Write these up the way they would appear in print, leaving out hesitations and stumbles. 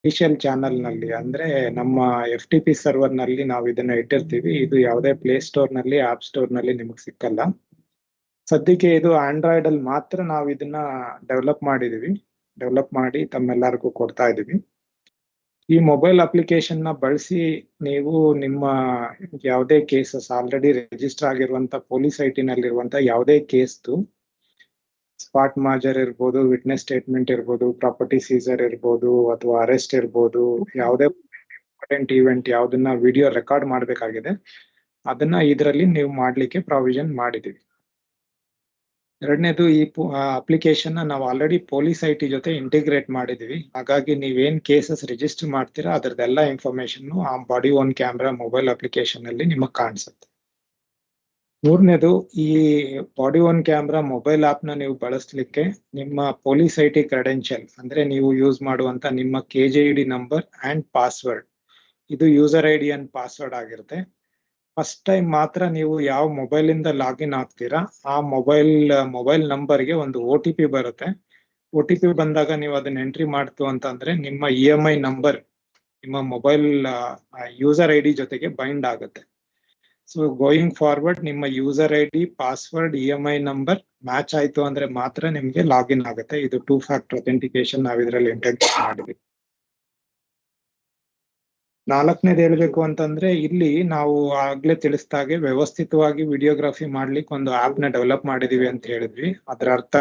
Official channel ನಲ್ಲಿ ಅಂದ್ರೆ ನಮ್ಮ FTP ಸರ್ವರ್ ನಲ್ಲಿ ನಾವು ಇದನ್ನ ಇಟ್ಟಿರ್ತೀವಿ. ಇದು ಯಾವುದೇ ಪ್ಲೇ ಸ್ಟೋರ್ ನಲ್ಲಿ ಆಪ್ ಸ್ಟೋರ್ ನಲ್ಲಿ ನಿಮಗೆ ಸಿಕ್ಕಲ್ಲ. ಸದ್ಯಕ್ಕೆ ಇದು ಆಂಡ್ರಾಯ್ಡ್ ಅಲ್ಲಿ ಮಾತ್ರ ನಾವು ಇದನ್ನ ಡೆವಲಪ್ ಮಾಡಿ ತಮ್ಮೆಲ್ಲರಿಗೂ ಕೊಡ್ತಾ ಇದೀವಿ. ಈ ಮೊಬೈಲ್ ಅಪ್ಲಿಕೇಶನ್ ನ ಬಳಸಿ ನೀವು ನಿಮ್ಮ ಯಾವುದೇ ಕೇಸಸ್ ಆಲ್ರೆಡಿ ರಿಜಿಸ್ಟರ್ ಆಗಿರುವಂತ ಪೊಲೀಸ್ ಐಟಿ ನಲ್ಲಿರುವಂತ ಯಾವುದೇ ಕೇಸ್ದು ಸ್ಪಾಟ್ ಮಾಜರ್ ಇರ್ಬೋದು, ವಿಟ್ನೆಸ್ ಸ್ಟೇಟ್ಮೆಂಟ್ ಇರ್ಬೋದು, ಪ್ರಾಪರ್ಟಿ ಸೀಸರ್ ಇರ್ಬೋದು, ಅಥವಾ ಅರೆಸ್ಟ್ ಇರ್ಬೋದು, ಯಾವುದೇ ಇಂಪಾರ್ಟೆಂಟ್ ಇವೆಂಟ್ ಯಾವ್ದನ್ನ ವಿಡಿಯೋ ರೆಕಾರ್ಡ್ ಮಾಡಬೇಕಾಗಿದೆ ಅದನ್ನ ಇದರಲ್ಲಿ ನೀವು ಮಾಡ್ಲಿಕ್ಕೆ ಪ್ರಾವಿಷನ್ ಮಾಡಿದೀವಿ. ಎರಡನೇದು, ಈ ಅಪ್ಲಿಕೇಶನ್ ನಾವು ಆಲ್ರೆಡಿ ಪೊಲೀಸ್ ಐಟಿ ಜೊತೆ ಇಂಟಿಗ್ರೇಟ್ ಮಾಡಿದೀವಿ. ಹಾಗಾಗಿ ನೀವೇನ್ ಕೇಸಸ್ ರಿಜಿಸ್ಟರ್ ಮಾಡ್ತೀರಾ ಅದರದೆಲ್ಲ ಇನ್ಫಾರ್ಮೇಶನ್ ಆ body worn camera mobile application ಅಲ್ಲಿ ನಿಮಗೆ ಕಾಣಿಸುತ್ತೆ. ಮೂರನೇದು, ಈ body worn camera mobile app ನ ನೀವು ಬಳಸಲಿಕ್ಕೆ ನಿಮ್ಮ ಪೊಲೀಸ್ ಐಟಿ ಕ್ರೆಡೆನ್ಷಿಯಲ್ ಅಂದ್ರೆ ನೀವು ಯೂಸ್ ಮಾಡುವಂತ ನಿಮ್ಮ KJID ನಂಬರ್ ಅಂಡ್ ಪಾಸ್ವರ್ಡ್, ಇದು ಯೂಸರ್ ಐಡಿ ಅಂಡ್ ಪಾಸ್ವರ್ಡ್ ಆಗಿರುತ್ತೆ. ಫಸ್ಟ್ ಟೈಮ್ ಮಾತ್ರ ನೀವು ಯಾವ ಮೊಬೈಲ್ ಇಂದ ಲಾಗಿನ್ ಆಗ್ತೀರಾ ಆ ಮೊಬೈಲ್ ನಂಬರ್ಗೆ ಒಂದು OTP ಬರುತ್ತೆ. OTP ಬಂದಾಗ ನೀವು ಅದನ್ನ ಎಂಟ್ರಿ ಮಾಡ್ತು ಅಂತಂದ್ರೆ ನಿಮ್ಮ EMI ನಂಬರ್ ನಿಮ್ಮ ಮೊಬೈಲ್ ಯೂಸರ್ ಐಡಿ ಜೊತೆಗೆ ಬೈಂಡ್ ಆಗುತ್ತೆ. ಸೊ ಗೋಯಿಂಗ್ ಫಾರ್ವರ್ಡ್ ನಿಮ್ಮ user ID, password, EMI number match ಆಯ್ತು ಅಂದ್ರೆ ಮಾತ್ರ ನಿಮ್ಗೆ ಲಾಗಿನ್ ಆಗುತ್ತೆ. ಇದು 2 ಫ್ಯಾಕ್ಟರ್ ಅಥೆಂಟಿಕೇಶನ್ ನಾವು ಇದರಲ್ಲಿ ಇಂಟೆಗ್ರೇಟ್ ಮಾಡಿದ್ವಿ. ನಾಲ್ಕನೇದು ಹೇಳ್ಬೇಕು ಅಂತಂದ್ರೆ, ಇಲ್ಲಿ ನಾವು ಆಗ್ಲೇ ತಿಳಿಸ್ದಾಗೆ ವ್ಯವಸ್ಥಿತವಾಗಿ ವಿಡಿಯೋಗ್ರಫಿ ಮಾಡ್ಲಿಕ್ಕೆ ಒಂದು ಆಪ್ ನ ಡೆವಲಪ್ ಮಾಡಿದೀವಿ ಅಂತ ಹೇಳಿದ್ವಿ. ಅದರ ಅರ್ಥ,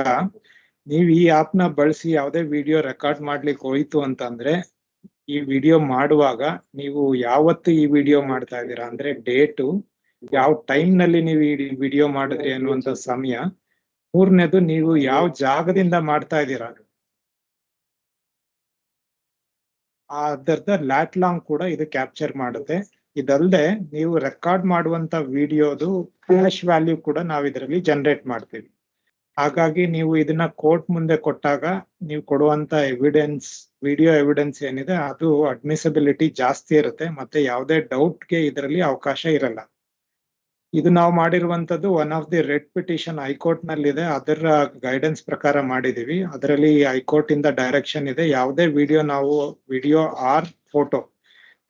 ನೀವು ಈ ಆಪ್ ನ ಬಳಸಿ ಯಾವುದೇ ವಿಡಿಯೋ ರೆಕಾರ್ಡ್ ಮಾಡ್ಲಿಕ್ಕೆ ಹೋಯ್ತು ಅಂತಂದ್ರೆ ಈ ವಿಡಿಯೋ ಮಾಡುವಾಗ ನೀವು ಯಾವತ್ತು ಈ ವಿಡಿಯೋ ಮಾಡ್ತಾ ಇದ್ದೀರಾ ಅಂದ್ರೆ ಡೇಟು, ಯಾವ ಟೈಮ್ ನಲ್ಲಿ ನೀವು ಈ ವಿಡಿಯೋ ಮಾಡಿದ್ರಿ ಅನ್ನುವಂತ ಸಮಯ, ಮೂರನೇದು ನೀವು ಯಾವ ಜಾಗದಿಂದ ಮಾಡ್ತಾ ಇದ್ದೀರಾ ಅದರದ ಲ್ಯಾಟ್ ಲಾಂಗ್ ಕೂಡ ಇದು ಕ್ಯಾಪ್ಚರ್ ಮಾಡುತ್ತೆ. ಇದಲ್ಲದೆ ನೀವು ರೆಕಾರ್ಡ್ ಮಾಡುವಂತ ವಿಡಿಯೋದು ಫ್ಲಾಶ್ ವ್ಯಾಲ್ಯೂ ಕೂಡ ನಾವು ಇದರಲ್ಲಿ ಜನರೇಟ್ ಮಾಡ್ತೀವಿ. ಹಾಗಾಗಿ ನೀವು ಇದನ್ನ ಕೋರ್ಟ್ ಮುಂದೆ ಕೊಟ್ಟಾಗ ನೀವು ಕೊಡುವಂತ ವಿಡಿಯೋ ಎವಿಡೆನ್ಸ್ ಏನಿದೆ ಅದು ಅಡ್ಮಿಸಬಿಲಿಟಿ ಜಾಸ್ತಿ ಇರುತ್ತೆ, ಮತ್ತೆ ಯಾವುದೇ ಡೌಟ್ಗೆ ಇದರಲ್ಲಿ ಅವಕಾಶ ಇರಲ್ಲ. ಇದು ನಾವು ಮಾಡಿರುವಂತದ್ದು one of the writ petition high court ನಲ್ಲಿ ಇದೆ, ಅದರ ಗೈಡೆನ್ಸ್ ಪ್ರಕಾರ ಮಾಡಿದೀವಿ. ಅದರಲ್ಲಿ ಹೈಕೋರ್ಟ್ ಇಂದ ಡೈರೆಕ್ಷನ್ ಇದೆ, ಯಾವುದೇ ವಿಡಿಯೋ ಆರ್ ಫೋಟೋ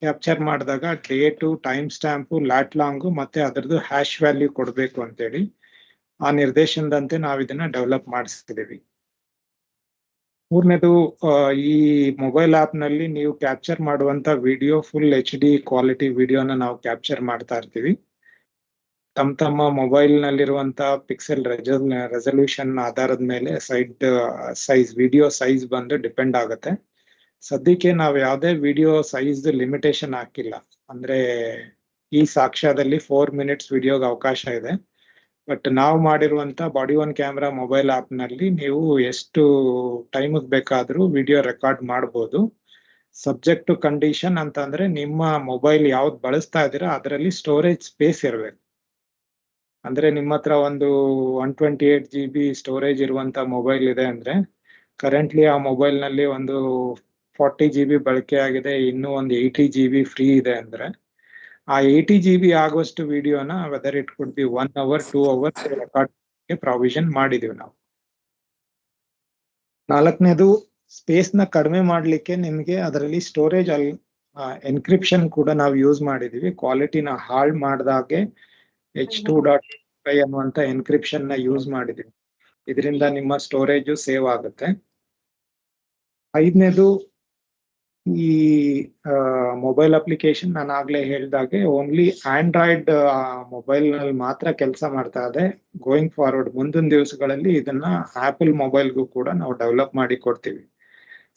ಕ್ಯಾಪ್ಚರ್ ಮಾಡಿದಾಗ ಡೇಟು, ಟೈಮ್ ಸ್ಟ್ಯಾಂಪು, ಲ್ಯಾಟ್ ಲಾಂಗು ಮತ್ತೆ ಅದರದ್ದು ಹ್ಯಾಶ್ ವ್ಯಾಲ್ಯೂ ಕೊಡಬೇಕು ಅಂತೇಳಿ ಆ ನಿರ್ದೇಶನದಂತೆ ನಾವು ಇದನ್ನ ಡೆವಲಪ್ ಮಾಡಿಸ್ತಿದ್ದೀವಿ. ಮೂರನೇದು, ಈ ಮೊಬೈಲ್ ಆಪ್ ನಲ್ಲಿ ನೀವು ಕ್ಯಾಪ್ಚರ್ ಮಾಡುವಂತ ವಿಡಿಯೋ ಫುಲ್ HD ಕ್ವಾಲಿಟಿ ವಿಡಿಯೋನ ನಾವು ಕ್ಯಾಪ್ಚರ್ ಮಾಡ್ತಾ ಇರ್ತೀವಿ. ತಮ್ಮ ಮೊಬೈಲ್ ನಲ್ಲಿರುವಂತ ಪಿಕ್ಸೆಲ್ ರೆಸಲ್ಯೂಷನ್ ಆಧಾರದ ಮೇಲೆ ವಿಡಿಯೋ ಸೈಜ್ ಬಂದು ಡಿಪೆಂಡ್ ಆಗುತ್ತೆ. ಸದ್ಯಕ್ಕೆ ನಾವು ಯಾವುದೇ ವಿಡಿಯೋ ಸೈಜ್ ಲಿಮಿಟೇಷನ್ ಹಾಕಿಲ್ಲ. ಅಂದ್ರೆ ಈ ಸಾಕ್ಷ್ಯದಲ್ಲಿ 4 ಮಿನಿಟ್ಸ್ ವಿಡಿಯೋಗೆ ಅವಕಾಶ ಇದೆ. ಬಟ್ ನಾವು ಮಾಡಿರುವಂತ body worn camera mobile app ನಲ್ಲಿ ನೀವು ಎಷ್ಟು ಟೈಮ್ ಬೇಕಾದ್ರೂ ವಿಡಿಯೋ ರೆಕಾರ್ಡ್ ಮಾಡಬಹುದು. ಸಬ್ಜೆಕ್ಟ್ ಟು ಕಂಡೀಷನ್ ಅಂತ ಅಂದ್ರೆ ನಿಮ್ಮ ಮೊಬೈಲ್ ಯಾವ್ದು ಬಳಸ್ತಾ ಇದ್ದೀರಾ ಅದರಲ್ಲಿ ಸ್ಟೋರೇಜ್ ಸ್ಪೇಸ್ ಇರಬೇಕು. ಅಂದ್ರೆ ನಿಮ್ಮ ಹತ್ರ ಒಂದು 128 GB ಸ್ಟೋರೇಜ್ ಇರುವಂತ ಮೊಬೈಲ್ ಇದೆ ಅಂದ್ರೆ, ಕರೆಂಟ್ಲಿ ಆ ಮೊಬೈಲ್ ನಲ್ಲಿ ಒಂದು 40 GB ಬಳಕೆ ಆಗಿದೆ, ಇನ್ನೂ ಒಂದು 80 GB ಫ್ರೀ ಇದೆ ಅಂದ್ರೆ ಆ 80 GB ಆಗುವಷ್ಟು ವಿಡಿಯೋನ whether it could be 1 hour 2 hours record provision ಮಾಡಿದೀವಿ ನಾವು. ನಾಲ್ಕನೇದು, ಸ್ಪೇಸ್ ನ ಕಡಿಮೆ ಮಾಡ್ಲಿಕ್ಕೆ ನಿಮ್ಗೆ ಅದರಲ್ಲಿ ಸ್ಟೋರೇಜ್ ಎನ್ಕ್ರಿಪ್ಷನ್ ಕೂಡ ನಾವು ಯೂಸ್ ಮಾಡಿದೀವಿ. ಕ್ವಾಲಿಟಿನ ಹಾಳ್ ಮಾಡ್ದಾಗೆ H2.5 ಅನ್ನುವಂತ ಎನ್ಕ್ರಿಪ್ಷನ್ ನ ಯೂಸ್ ಮಾಡಿದೀವಿ. ಇದರಿಂದ ನಿಮ್ಮ ಸ್ಟೋರೇಜ್ ಸೇವ್ ಆಗುತ್ತೆ. ಐದನೇದು, ಈ ಮೊಬೈಲ್ ಅಪ್ಲಿಕೇಶನ್ ನಾನು ಆಗ್ಲೇ ಹೇಳ್ದಾಗೆ ಓನ್ಲಿ ಆಂಡ್ರಾಯ್ಡ್ ಮೊಬೈಲ್ ನಲ್ಲಿ ಮಾತ್ರ ಕೆಲಸ ಮಾಡ್ತಾ ಇದೆ. ಗೋಯಿಂಗ್ ಫಾರ್ವರ್ಡ್ ಮುಂದಿನ ದಿವಸಗಳಲ್ಲಿ ಇದನ್ನ ಆಪಲ್ ಮೊಬೈಲ್ಗೂ ಕೂಡ ನಾವು ಡೆವಲಪ್ ಮಾಡಿ ಕೊಡ್ತೀವಿ.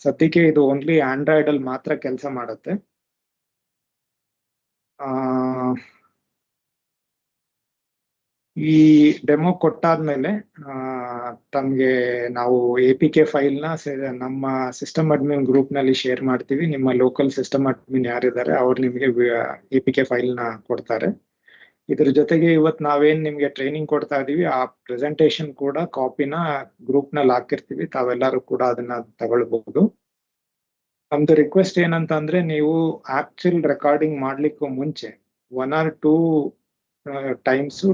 ಸದ್ಯಕ್ಕೆ ಇದು ಓನ್ಲಿ ಆಂಡ್ರಾಯ್ಡ್ ಅಲ್ಲಿ ಮಾತ್ರ ಕೆಲಸ ಮಾಡುತ್ತೆ. ಈ ಡೆಮೋ ಕೊಟ್ಟಾದ್ಮೇಲೆ ತಮ್ಗೆ ನಾವು APK ಫೈಲ್ ನ ನಮ್ಮ ಸಿಸ್ಟಮ್ ಅಡ್ಮಿನ್ ಗ್ರೂಪ್ ನಲ್ಲಿ ಶೇರ್ ಮಾಡ್ತೀವಿ. ನಿಮ್ಮ ಲೋಕಲ್ ಸಿಸ್ಟಮ್ ಅಡ್ಮಿನ್ ಯಾರಿದ್ದಾರೆ ಅವ್ರು ನಿಮ್ಗೆ APK ಫೈಲ್ ನ ಕೊಡ್ತಾರೆ. ಇದ್ರ ಜೊತೆಗೆ ಇವತ್ತು ನಾವೇನ್ ನಿಮ್ಗೆ ಟ್ರೈನಿಂಗ್ ಕೊಡ್ತಾ ಇದೀವಿ ಆ ಪ್ರೆಸೆಂಟೇಶನ್ ಕೂಡ ಕಾಪಿನ ಗ್ರೂಪ್ ನಲ್ಲಿ ಹಾಕಿರ್ತೀವಿ, ತಾವೆಲ್ಲರೂ ಕೂಡ ಅದನ್ನ ತಗೊಳ್ಬಹುದು. ನಮ್ದು ರಿಕ್ವೆಸ್ಟ್ ಏನಂತ ಅಂದ್ರೆ, ನೀವು ಆಕ್ಚುಲ್ ರೆಕಾರ್ಡಿಂಗ್ ಮಾಡ್ಲಿಕ್ಕೂ ಮುಂಚೆ 1 or 2 ಟೈಮ್ಸ್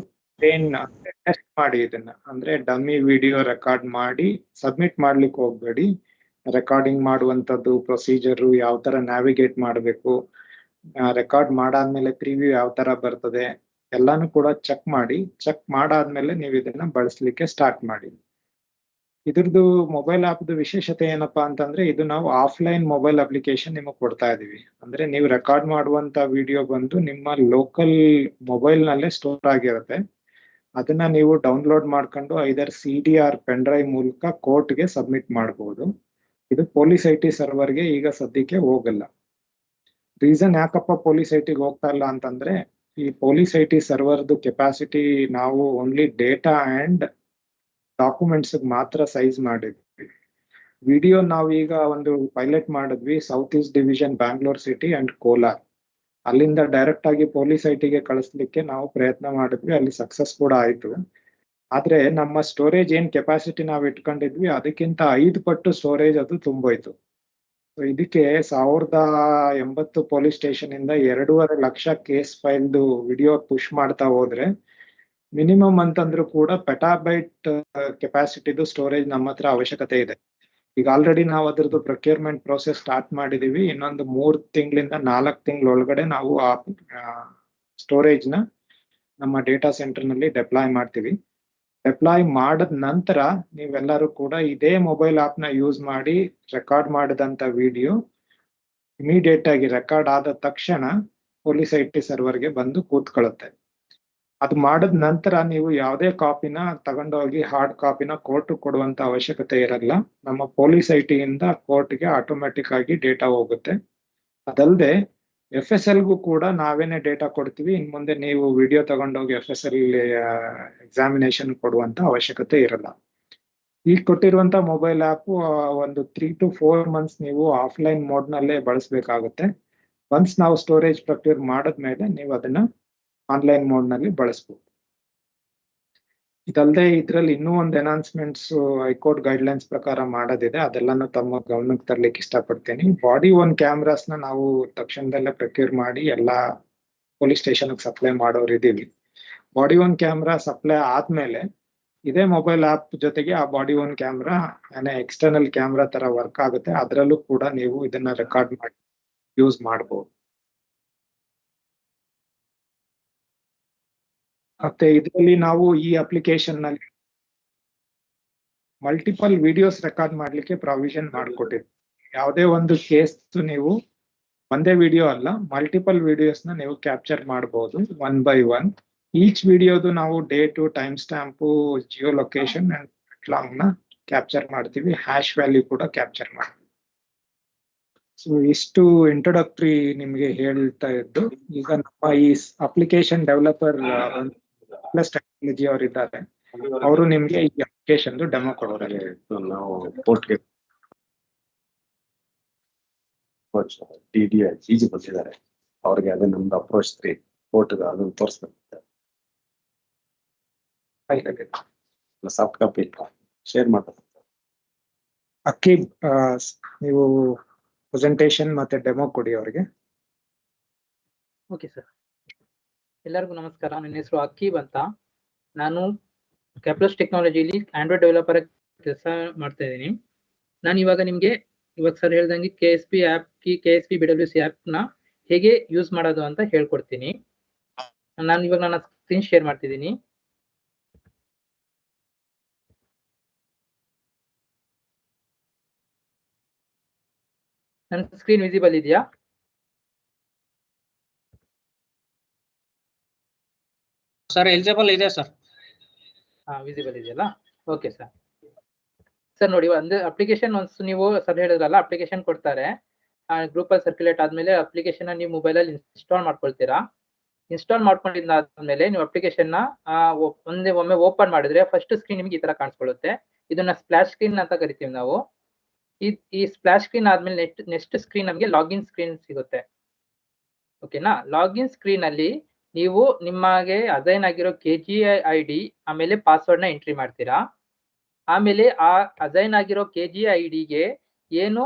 ಟೆಸ್ಟ್ ಮಾಡಿ ಇದನ್ನ. ಅಂದ್ರೆ ಡಮ್ಮಿ ವಿಡಿಯೋ ರೆಕಾರ್ಡ್ ಮಾಡಿ ಸಬ್ಮಿಟ್ ಮಾಡ್ಲಿಕ್ಕೆ ಹೋಗ್ಬೇಡಿ. ರೆಕಾರ್ಡಿಂಗ್ ಮಾಡುವಂಥದ್ದು ಪ್ರೊಸೀಜರು, ಯಾವ ತರ ನ್ಯಾವಿಗೇಟ್ ಮಾಡಬೇಕು, ರೆಕಾರ್ಡ್ ಮಾಡಾದ್ಮೇಲೆ ಪ್ರಿವ್ಯೂ ಯಾವ ತರ ಬರ್ತದೆ ಎಲ್ಲಾನು ಕೂಡ ಚೆಕ್ ಮಾಡಾದ್ಮೇಲೆ ನೀವು ಇದನ್ನ ಬಳಸಲಿಕ್ಕೆ ಸ್ಟಾರ್ಟ್ ಮಾಡಿ. ಇದ್ರದ್ದು ಮೊಬೈಲ್ ಆಪ್ದು ವಿಶೇಷತೆ ಏನಪ್ಪಾ ಅಂತಂದ್ರೆ, ಇದು ನಾವು ಆಫ್ಲೈನ್ ಮೊಬೈಲ್ ಅಪ್ಲಿಕೇಶನ್ ನಿಮಗೆ ಕೊಡ್ತಾ ಇದೀವಿ. ಅಂದ್ರೆ ನೀವು ರೆಕಾರ್ಡ್ ಮಾಡುವಂತ ವಿಡಿಯೋ ಬಂದು ನಿಮ್ಮ ಲೋಕಲ್ ಮೊಬೈಲ್ ನಲ್ಲೇ ಸ್ಟೋರ್ ಆಗಿರುತ್ತೆ. ಅದನ್ನ ನೀವು ಡೌನ್ಲೋಡ್ ಮಾಡ್ಕೊಂಡು ಐದರ್ CD ಆರ್ ಪೆನ್ ಡ್ರೈವ್ ಮೂಲಕ ಕೋರ್ಟ್ಗೆ ಸಬ್ಮಿಟ್ ಮಾಡಬಹುದು. ಇದು ಪೊಲೀಸ್ IT ಸರ್ವರ್ಗೆ ಈಗ ಸದ್ಯಕ್ಕೆ ಹೋಗಲ್ಲ. ರೀಸನ್ ಯಾಕಪ್ಪ ಪೊಲೀಸ್ ಐಟಿಗೆ ಹೋಗ್ತಾ ಇಲ್ಲ ಅಂತಂದ್ರೆ, ಈ ಪೊಲೀಸ್ IT ಸರ್ವರ್ದು ಕೆಪಾಸಿಟಿ ನಾವು ಓನ್ಲಿ ಡೇಟಾ ಅಂಡ್ ಡಾಕ್ಯುಮೆಂಟ್ಸ್ ಮಾತ್ರ ಸೈಜ್ ಮಾಡಿದ್ವಿ. ವಿಡಿಯೋ ನಾವೀಗ ಒಂದು ಪೈಲಟ್ ಮಾಡಿದ್ವಿ south East division Bangalore city and Kolar. ಅಲ್ಲಿಂದ ಡೈರೆಕ್ಟ್ ಆಗಿ ಪೊಲೀಸ್ ಐಟಿಗೆ ಕಳಿಸ್ಲಿಕ್ಕೆ ನಾವು ಪ್ರಯತ್ನ ಮಾಡಿದ್ವಿ, ಅಲ್ಲಿ ಸಕ್ಸಸ್ ಕೂಡ ಆಯ್ತು. ಆದ್ರೆ ನಮ್ಮ ಸ್ಟೋರೇಜ್ ಏನ್ ಕೆಪಾಸಿಟಿ ನಾವು ಇಟ್ಕೊಂಡಿದ್ವಿ ಅದಕ್ಕಿಂತ 5 ಪಟ್ಟು ಸ್ಟೋರೇಜ್ ಅದು ತುಂಬೋಯ್ತು. ಇದಕ್ಕೆ 1080 ಪೊಲೀಸ್ ಸ್ಟೇಷನ್ ಇಂದ 2.5 ಲಕ್ಷ ಕೇಸ್ ಫೈಲ್ದು ವಿಡಿಯೋ ಪುಷ್ ಮಾಡ್ತಾ ಹೋದ್ರೆ ಮಿನಿಮಮ್ ಅಂತಂದ್ರೂ ಕೂಡ ಪೆಟಾಬೈಟ್ ಕೆಪಾಸಿಟಿದು ಸ್ಟೋರೇಜ್ ನಮ್ಮ ಹತ್ರ ಅವಶ್ಯಕತೆ ಇದೆ. ಈಗ ಆಲ್ರೆಡಿ ನಾವು ಅದ್ರದ್ದು ಪ್ರೊಕ್ಯೂರ್ಮೆಂಟ್ ಪ್ರೋಸೆಸ್ ಸ್ಟಾರ್ಟ್ ಮಾಡಿದೀವಿ. ಇನ್ನೊಂದು 3 ತಿಂಗಳಿಂದ 4 ತಿಂಗಳ ಒಳಗಡೆ ನಾವು ಆ ಸ್ಟೋರೇಜ್ ನ ನಮ್ಮ ಡೇಟಾ ಸೆಂಟರ್ ನಲ್ಲಿ ಡೆಪ್ಲಾಯ್ ಮಾಡ್ತೀವಿ. ಡೆಪ್ಲಾಯ್ ಮಾಡಿದ ನಂತರ ನೀವೆಲ್ಲರೂ ಕೂಡ ಇದೇ ಮೊಬೈಲ್ ಆಪ್ ನ ಯೂಸ್ ಮಾಡಿ ರೆಕಾರ್ಡ್ ಮಾಡಿದಂತ ವಿಡಿಯೋ ಇಮಿಡಿಯೇಟ್ ಆಗಿ ರೆಕಾರ್ಡ್ ಆದ ತಕ್ಷಣ ಪೊಲೀಸ್ IT ಸರ್ವರ್ಗೆ ಬಂದು ಕೂತ್ಕೊಳ್ಳುತ್ತೆ. ಅದು ಮಾಡಿದ ನಂತರ ನೀವು ಯಾವುದೇ ಕಾಪಿನ ತಗೊಂಡೋಗಿ ಹಾರ್ಡ್ ಕಾಪಿನ ಕೋರ್ಟ್ ಕೊಡುವಂತ ಅವಶ್ಯಕತೆ ಇರಲ್ಲ. ನಮ್ಮ ಪೊಲೀಸ್ IT ಇಂದ ಕೋರ್ಟ್ಗೆ ಆಟೋಮ್ಯಾಟಿಕ್ ಆಗಿ ಡೇಟಾ ಹೋಗುತ್ತೆ. ಅದಲ್ಲದೆ FSL ಗೂ ಕೂಡ ನಾವೇನೆ ಡೇಟಾ ಕೊಡ್ತೀವಿ. ಇನ್ ಮುಂದೆ ನೀವು ವಿಡಿಯೋ ತಗೊಂಡೋಗಿ FSL ಎಕ್ಸಾಮಿನೇಷನ್ ಕೊಡುವಂತ ಅವಶ್ಯಕತೆ ಇರಲ್ಲ. ಈಗ ಕೊಟ್ಟಿರುವಂತ ಮೊಬೈಲ್ ಆಪ್ ಒಂದು 3 to 4 months ನೀವು ಆಫ್ಲೈನ್ ಮೋಡ್ ನಲ್ಲೇ ಬಳಸಬೇಕಾಗುತ್ತೆ. ಒನ್ಸ್ ನಾವು ಸ್ಟೋರೇಜ್ ಪ್ರೊಕ್ಯೂರ್ ಮಾಡಿದ್ಮೇಲೆ ನೀವು ಅದನ್ನ ಆನ್ಲೈನ್ ಮೋಡ್ ನಲ್ಲಿ ಬಳಸಬಹುದು. ಇದಲ್ಲದೆ ಇದರಲ್ಲಿ ಇನ್ನೂ ಒಂದು ಎನಾನ್ಸ್ಮೆಂಟ್ಸ್ ಹೈಕೋರ್ಟ್ ಗೈಡ್ಲೈನ್ಸ್ ಪ್ರಕಾರ ಮಾಡೋದಿದೆ, ಅದೆಲ್ಲಾನು ತಮ್ಮ ಗಮನಕ್ಕೆ ತರ್ಲಿಕ್ಕೆ ಇಷ್ಟಪಡ್ತೀನಿ. ಬಾಡಿ ಒನ್ ಕ್ಯಾಮ್ರಾಸ್ ನ ನಾವು ತಕ್ಷಣದಲ್ಲೇ ಪ್ರೊಕ್ಯೂರ್ ಮಾಡಿ ಎಲ್ಲಾ ಪೊಲೀಸ್ ಸ್ಟೇಷನ್ ಸಪ್ಲೈ ಮಾಡೋರಿದ್ದೀವಿ. ಬಾಡಿ ಒನ್ ಕ್ಯಾಮ್ರಾ ಸಪ್ಲೈ ಆದ್ಮೇಲೆ ಇದೇ ಮೊಬೈಲ್ ಆಪ್ ಜೊತೆಗೆ ಆ body worn camera external camera ತರ ವರ್ಕ್ ಆಗುತ್ತೆ. ಅದರಲ್ಲೂ ಕೂಡ ನೀವು ಇದನ್ನ ರೆಕಾರ್ಡ್ ಮಾಡಿ ಯೂಸ್ ಮಾಡಬಹುದು. ಮತ್ತೆ ಇದರಲ್ಲಿ ನಾವು ಈ ಅಪ್ಲಿಕೇಶನ್ ನಲ್ಲಿ ಮಲ್ಟಿಪಲ್ ವಿಡಿಯೋಸ್ ರೆಕಾರ್ಡ್ ಮಾಡ್ಲಿಕ್ಕೆ ಪ್ರಾವಿಷನ್ ಮಾಡಿಕೊಟ್ಟಿದ್ವಿ. ಯಾವುದೇ ಒಂದು ಕೇಸ್ ನೀವು ಒಂದೇ ವಿಡಿಯೋ ಅಲ್ಲ, ಮಲ್ಟಿಪಲ್ ವಿಡಿಯೋಸ್ ನ ನೀವು ಕ್ಯಾಪ್ಚರ್ ಮಾಡಬಹುದು 1 by 1. ಈಚ್ ವಿಡಿಯೋದು ನಾವು date, time stamp, Jio location and ನ ಕ್ಯಾಪ್ಚರ್ ಮಾಡ್ತೀವಿ. ಹ್ಯಾಶ್ ವ್ಯಾಲ್ಯೂ ಕೂಡ ಕ್ಯಾಪ್ಚರ್ ಮಾಡ್ತೀವಿ. ಸೊ ಇಷ್ಟು ಇಂಟ್ರೊಡಕ್ಟರಿ ನಿಮ್ಗೆ ಹೇಳ್ತಾ ಇದ್ದು. ಈಗ ನಮ್ಮ ಈ ಅಪ್ಲಿಕೇಶನ್ ಡೆವಲಪರ್ ಟೆಕ್ನಾಲಜಿ ಅವರು ಇದ್ದಾರೆ, ಅವರು ನಿಮ್ಗೆ ಈ ಅಪ್ಲಿಕೇಶನ್ ಡೆಮೋ ಕೊಡೋದಾರೆ. ನಾವು ಪೋರ್ಟ್ಗೆ DDIG ಬಂದಿದ್ದಾರೆ, ಅವ್ರಿಗೆ ಅದೇ ನಮ್ದು ಅಪ್ರೋಚ್ 3 ಪೋರ್ಟ್ ಅದನ್ನು ತೋರಿಸ್ಬೇಕು. ಸಾಫ್ಟ್ ಕಾಪಿ ಶೇರ್ ಮಾಡ್ತಾರೆ. ಅಕ್ಕಿ ನೀವು ಪ್ರೆಸೆಂಟೇಶನ್ ಮತ್ತೆ ಡೆಮೋ ಕೊಡಿ ಅವರಿಗೆ. ಓಕೆ ಸರ್, ಎಲ್ಲರಿಗೂ ನಮಸ್ಕಾರ. ನನ್ನ ಹೆಸರು ಅಕ್ಕೀಬ್ ಅಂತ. ನಾನು ಕ್ಯಾಪ್ಲಸ್ ಟೆಕ್ನಾಲಜಿಲಿ ಆಂಡ್ರಾಯ್ಡ್ ಡೆವಲಪರ್ ಕೆಲಸ ಮಾಡ್ತಾ ಇದ್ದೀನಿ. ನಾನು ಇವಾಗ ಸರ್ ಹೇಳ್ದಂಗೆ KSP ಆ್ಯಪ್ KSP BWC ಆ್ಯಪ್ನ ಹೇಗೆ ಯೂಸ್ ಮಾಡೋದು ಅಂತ ಹೇಳ್ಕೊಡ್ತೀನಿ. ನಾನು ಇವಾಗ ನನ್ನ ಸ್ಕ್ರೀನ್ ಶೇರ್ ಮಾಡ್ತಿದ್ದೀನಿ. ನನ್ನ ಸ್ಕ್ರೀನ್ ವಿಸಿಬಲ್ ಇದೆಯಾ? ಸರ್ ಎಲಿಜಿಬಲ್ ಇದೆ ಸರ್. ವಿಸಿಬಲ್ ಇದೆಯಲ್ಲ? Okay sir. ಸರ್ ನೋಡಿ, ಒಂದು ಅಪ್ಲಿಕೇಶನ್ ಒನ್ಸ್ ನೀವು ಸರ್ ಹೇಳಿದ್ರಲ್ಲ ಅಪ್ಲಿಕೇಶನ್ ಕೊಡ್ತಾರೆ, ಗ್ರೂಪ್ ಅಲ್ಲಿ ಸರ್ಕ್ಯುಲೇಟ್ ಆದ್ಮೇಲೆ ಅಪ್ಲಿಕೇಶನ್ ನೀವು ಮೊಬೈಲ್ ಅಲ್ಲಿ ಇನ್ಸ್ಟಾಲ್ ಮಾಡ್ಕೊಳ್ತೀರಾ. ಇನ್ಸ್ಟಾಲ್ ಮಾಡ್ಕೊಂಡಿದ್ದಾದ್ಮೇಲೆ ನೀವು ಅಪ್ಲಿಕೇಶನ್ ನ ಒಮ್ಮೆ ಓಪನ್ ಮಾಡಿದ್ರೆ ಫಸ್ಟ್ ಸ್ಕ್ರೀನ್ ನಿಮ್ಗೆ ಈ ತರ ಕಾಣಿಸ್ಕೊಳ್ಳುತ್ತೆ. ಇದನ್ನ ಸ್ಪ್ಲಾಶ್ ಸ್ಕ್ರೀನ್ ಅಂತ ಕರಿತೀವಿ ನಾವು. ಈ ಸ್ಪ್ಲಾಶ್ ಸ್ಕ್ರೀನ್ ಆದ್ಮೇಲೆ ನೆಕ್ಸ್ಟ್ ಸ್ಕ್ರೀನ್ ನಮಗೆ ಲಾಗಿನ್ ಸ್ಕ್ರೀನ್ ಸಿಗುತ್ತೆ. ಓಕೆನಾ? ಲಾಗಿನ್ ಸ್ಕ್ರೀನ್ ಅಲ್ಲಿ ನೀವು ನಿಮಗೆ ಅಸೈನ್ ಆಗಿರೋ KGI ID ಆಮೇಲೆ ಪಾಸ್ವರ್ಡ್ ನ ಎಂಟ್ರಿ ಮಾಡ್ತೀರಾ. ಆಮೇಲೆ ಆ ಅಸೈನ್ ಆಗಿರೋ KGI ID-ಗೆ ಏನು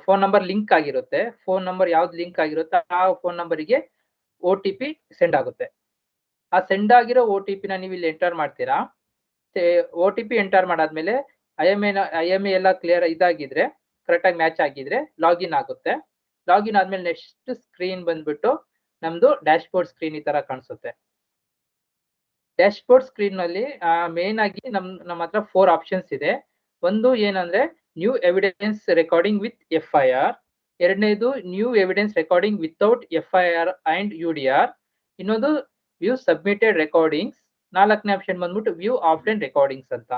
ಫೋನ್ ನಂಬರ್ ಲಿಂಕ್ ಆಗಿರುತ್ತೆ, ಫೋನ್ ನಂಬರ್ ಯಾವ್ದು ಲಿಂಕ್ ಆಗಿರುತ್ತೆ ಆ ಫೋನ್ ನಂಬರಿಗೆ OTP ಸೆಂಡ್ ಆಗುತ್ತೆ. ಆ ಸೆಂಡ್ ಆಗಿರೋ OTP ನ ನೀವು ಇಲ್ಲಿ ಎಂಟರ್ ಮಾಡ್ತೀರಾ. OTP ಎಂಟರ್ ಮಾಡಾದ್ಮೇಲೆ IMA ಎಲ್ಲ ಕ್ಲಿಯರ್ ಇದಾಗಿದ್ರೆ ಕರೆಕ್ಟ್ ಆಗಿ ಮ್ಯಾಚ್ ಆಗಿದ್ರೆ ಲಾಗಿನ್ ಆಗುತ್ತೆ. ಲಾಗಿನ್ ಆದ್ಮೇಲೆ ನೆಕ್ಸ್ಟ್ ಸ್ಕ್ರೀನ್ ಬಂದ್ಬಿಟ್ಟು ನಮ್ದು ಡ್ಯಾಶ್ ಬೋರ್ಡ್ ಸ್ಕ್ರೀನ್ ಈ ತರ ಕಾಣಿಸುತ್ತೆ. ಡ್ಯಾಶ್ ಬೋರ್ಡ್ ಸ್ಕ್ರೀನ್ ನಲ್ಲಿ ಮೇನ್ ಆಗಿ ನಮ್ಮ ಹತ್ರ 4 ಆಪ್ಷನ್ಸ್ ಇದೆ. ಒಂದು ಏನಂದ್ರೆ new evidence recording with FIR, ಎರಡನೇದು new evidence recording without FIR and UDR, ಇನ್ನೊಂದು ವ್ಯೂ ಸಬ್ಮಿಟೆಡ್ ರೆಕಾರ್ಡಿಂಗ್ಸ್, ನಾಲ್ಕನೇ ಆಪ್ಷನ್ ಬಂದ್ಬಿಟ್ಟು ವ್ಯೂ ಆಫ್ಲೈನ್ ರೆಕಾರ್ಡಿಂಗ್ಸ್ ಅಂತ.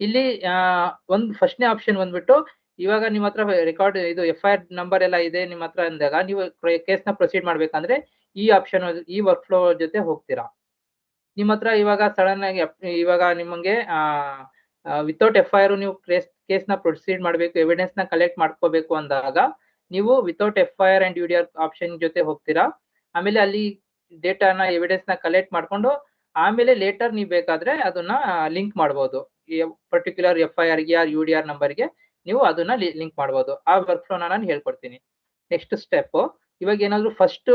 ಇಲ್ಲಿ ಒಂದು ಫಸ್ಟ್ನೇ ಆಪ್ಷನ್ ಬಂದ್ಬಿಟ್ಟು ಇವಾಗ ನಿಮ್ಮ ಹತ್ರ ರೆಕಾರ್ಡ್ ಇದು FIR ನಂಬರ್ ಎಲ್ಲ ಇದೆ ನಿಮ್ಮ ಹತ್ರ ಅಂದಾಗ ನೀವು ಕೇಸ್ ನ ಪ್ರೊಸೀಡ್ ಮಾಡ್ಬೇಕಂದ್ರೆ ಈ ಆಪ್ಷನ್ ಈ ವರ್ಕ್ ಫ್ಲೋ ಜೊತೆ ಹೋಗ್ತೀರಾ. ನಿಮ್ಮ ಹತ್ರ ಇವಾಗ ಸಡನ್ ಆಗಿ ಇವಾಗ ನಿಮಗೆ ವಿತೌಟ್ FIR ನೀವು ಕೇಸ್ ನ ಪ್ರೊಸೀಡ್ ಮಾಡ್ಬೇಕು, ಎವಿಡೆನ್ಸ್ ನ ಕಲೆಕ್ಟ್ ಮಾಡ್ಕೋಬೇಕು ಅಂದಾಗ ನೀವು without FIR and UDR option ಜೊತೆ ಹೋಗ್ತೀರಾ. ಆಮೇಲೆ ಅಲ್ಲಿ ಡೇಟಾನ ಎವಿಡೆನ್ಸ್ ನ ಕಲೆಕ್ಟ್ ಮಾಡ್ಕೊಂಡು ಆಮೇಲೆ ಲೇಟರ್ ನೀವು ಬೇಕಾದ್ರೆ ಅದನ್ನ ಲಿಂಕ್ ಮಾಡಬಹುದು. ಪರ್ಟಿಕ್ಯುಲರ್ FIR ಗೆ UDR ನಂಬರ್ಗೆ ನೀವು ಅದನ್ನ ಲಿಂಕ್ ಮಾಡಬಹುದು. ಆ ವರ್ಕ್ ಫ್ಲೋನ ನಾನು ಹೇಳ್ಕೊಡ್ತೀನಿ. ನೆಕ್ಸ್ಟ್ ಸ್ಟೆಪ್, ಇವಾಗ ಏನಾದ್ರು ಫಸ್ಟ್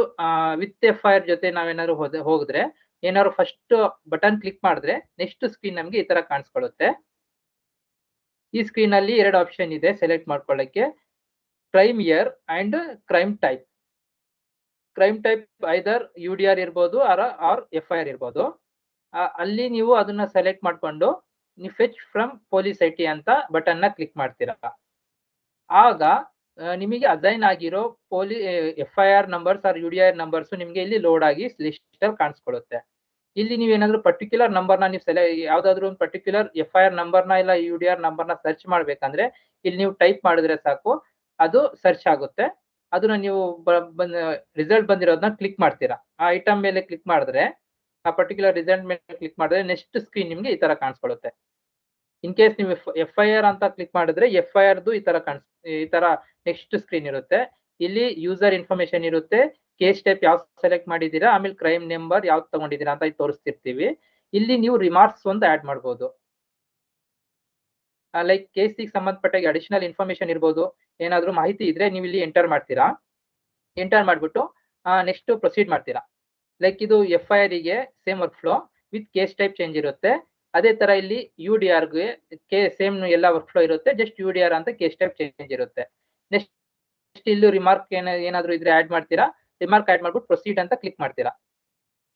ವಿತ್ FIR ಜೊತೆ ನಾವೇನಾದ್ರು ಹೋಗಿದ್ರೆ ಏನಾದ್ರು ಫಸ್ಟ್ ಬಟನ್ ಕ್ಲಿಕ್ ಮಾಡಿದ್ರೆ ನೆಕ್ಸ್ಟ್ ಸ್ಕ್ರೀನ್ ನಮ್ಗೆ ಈ ತರ ಕಾಣಿಸ್ಕೊಳ್ಳುತ್ತೆ. ಈ ಸ್ಕ್ರೀನ್ ಅಲ್ಲಿ 2 ಆಪ್ಷನ್ ಇದೆ ಸೆಲೆಕ್ಟ್ ಮಾಡ್ಕೊಳ್ಳಕ್ಕೆ, crime year and crime type. Crime type either UDR ಇರ್ಬೋದು ಆರ್ FIR ಇರ್ಬೋದು. ಅಲ್ಲಿ ನೀವು ಅದನ್ನ ಸೆಲೆಕ್ಟ್ ಮಾಡ್ಕೊಂಡು ನೀವು ಫೆಚ್ ಫ್ರಮ್ ಪೊಲೀಸ್ ಐಟಿ ಅಂತ ಬಟನ್ ನ ಕ್ಲಿಕ್ ಮಾಡ್ತೀರಾ. ಆಗ ನಿಮಗೆ ಅಸೈನ್ ಆಗಿರೋ FIR numbers or UDR numbers ನಿಮ್ಗೆ ಇಲ್ಲಿ ಲೋಡ್ ಆಗಿ ಲಿಸ್ಟ್ ಅಲ್ಲಿ ಕಾಣಿಸ್ಕೊಳ್ಳುತ್ತೆ. ಇಲ್ಲಿ ನೀವೇನಾದ್ರೂ ಪರ್ಟಿಕ್ಯುಲರ್ ನಂಬರ್ನ ನೀವು ಯಾವ್ದಾದ್ರು ಒಂದು ಪರ್ಟಿಕ್ಯುಲರ್ FIR ನಂಬರ್ನ ಇಲ್ಲ UDR ನಂಬರ್ನ ಸರ್ಚ್ ಮಾಡ್ಬೇಕಂದ್ರೆ ಇಲ್ಲಿ ನೀವು ಟೈಪ್ ಮಾಡಿದ್ರೆ ಸಾಕು, ಅದು ಸರ್ಚ್ ಆಗುತ್ತೆ. ಅದನ್ನ ನೀವು ರಿಸಲ್ಟ್ ಬಂದಿರೋದನ್ನ ಕ್ಲಿಕ್ ಮಾಡ್ತೀರಾ. ಆ ಐಟಮ್ ಮೇಲೆ ಕ್ಲಿಕ್ ಮಾಡಿದ್ರೆ ಆ ಪರ್ಟಿಕ್ಯುಲರ್ ರಿಸಲ್ಟ್ ಮೇಲೆ ಕ್ಲಿಕ್ ಮಾಡಿದ್ರೆ ನೆಕ್ಸ್ಟ್ ಸ್ಕ್ರೀನ್ ನಿಮ್ಗೆ ಈ ತರ ಕಾಣಿಸ್ಕೊಳ್ಳುತ್ತೆ. ಇನ್ ಕೇಸ್ ನೀವು FIR ಅಂತ ಕ್ಲಿಕ್ ಮಾಡಿದ್ರೆ FIR ದು ಈ ತರ ನೆಕ್ಸ್ಟ್ ಸ್ಕ್ರೀನ್ ಇರುತ್ತೆ. ಇಲ್ಲಿ ಯೂಸರ್ ಇನ್ಫಾರ್ಮೇಶನ್ ಇರುತ್ತೆ, ಕೇಸ್ ಟೈಪ್ ಯಾವ ಸೆಲೆಕ್ಟ್ ಮಾಡಿದೀರಾ, ಆಮೇಲೆ ಕ್ರೈಮ್ ನಂಬರ್ ಯಾವ್ದು ತಗೊಂಡಿದ್ದೀರಾ ಅಂತ ತೋರಿಸ್ತಿರ್ತೀವಿ. ಇಲ್ಲಿ ನೀವು ರಿಮಾರ್ಕ್ಸ್ ಒಂದು ಆಡ್ ಮಾಡಬಹುದು. ಲೈಕ್ ಕೇಸಿಗೆ ಸಂಬಂಧಪಟ್ಟ ಅಡಿಷನಲ್ ಇನ್ಫಾರ್ಮೇಶನ್ ಇರ್ಬೋದು, ಏನಾದ್ರೂ ಮಾಹಿತಿ ಇದ್ರೆ ನೀವು ಇಲ್ಲಿ ಎಂಟರ್ ಮಾಡ್ತೀರಾ. ಎಂಟರ್ ಮಾಡ್ಬಿಟ್ಟು ನೆಕ್ಸ್ಟ್ ಪ್ರೊಸೀಡ್ ಮಾಡ್ತೀರಾ. ಲೈಕ್ ಇದು FIR ಗೆ same work flow with case type change ಇರುತ್ತೆ. ಅದೇ ತರ ಇಲ್ಲಿ UDR ಗೆ ಸೇಮ್ ಎಲ್ಲ ವರ್ಕ್ ಫ್ಲೋ ಇರುತ್ತೆ, ಜಸ್ಟ್ UDR ಅಂತ ಕೇಸ್ ಟೈಪ್ ಚೇಂಜ್ ಇರುತ್ತೆ. ನೆಕ್ಸ್ಟ್ ಇಲ್ಲಿ ರಿಮಾರ್ಕ್ ಏನಾದ್ರು ಇದ್ರೆ ಆಡ್ ಮಾಡ್ತೀರಾ. ರಿಮಾರ್ಕ್ ಆಡ್ ಮಾಡ್ಬಿಟ್ಟು ಪ್ರೊಸೀಡ್ ಅಂತ ಕ್ಲಿಕ್ ಮಾಡ್ತೀರಾ.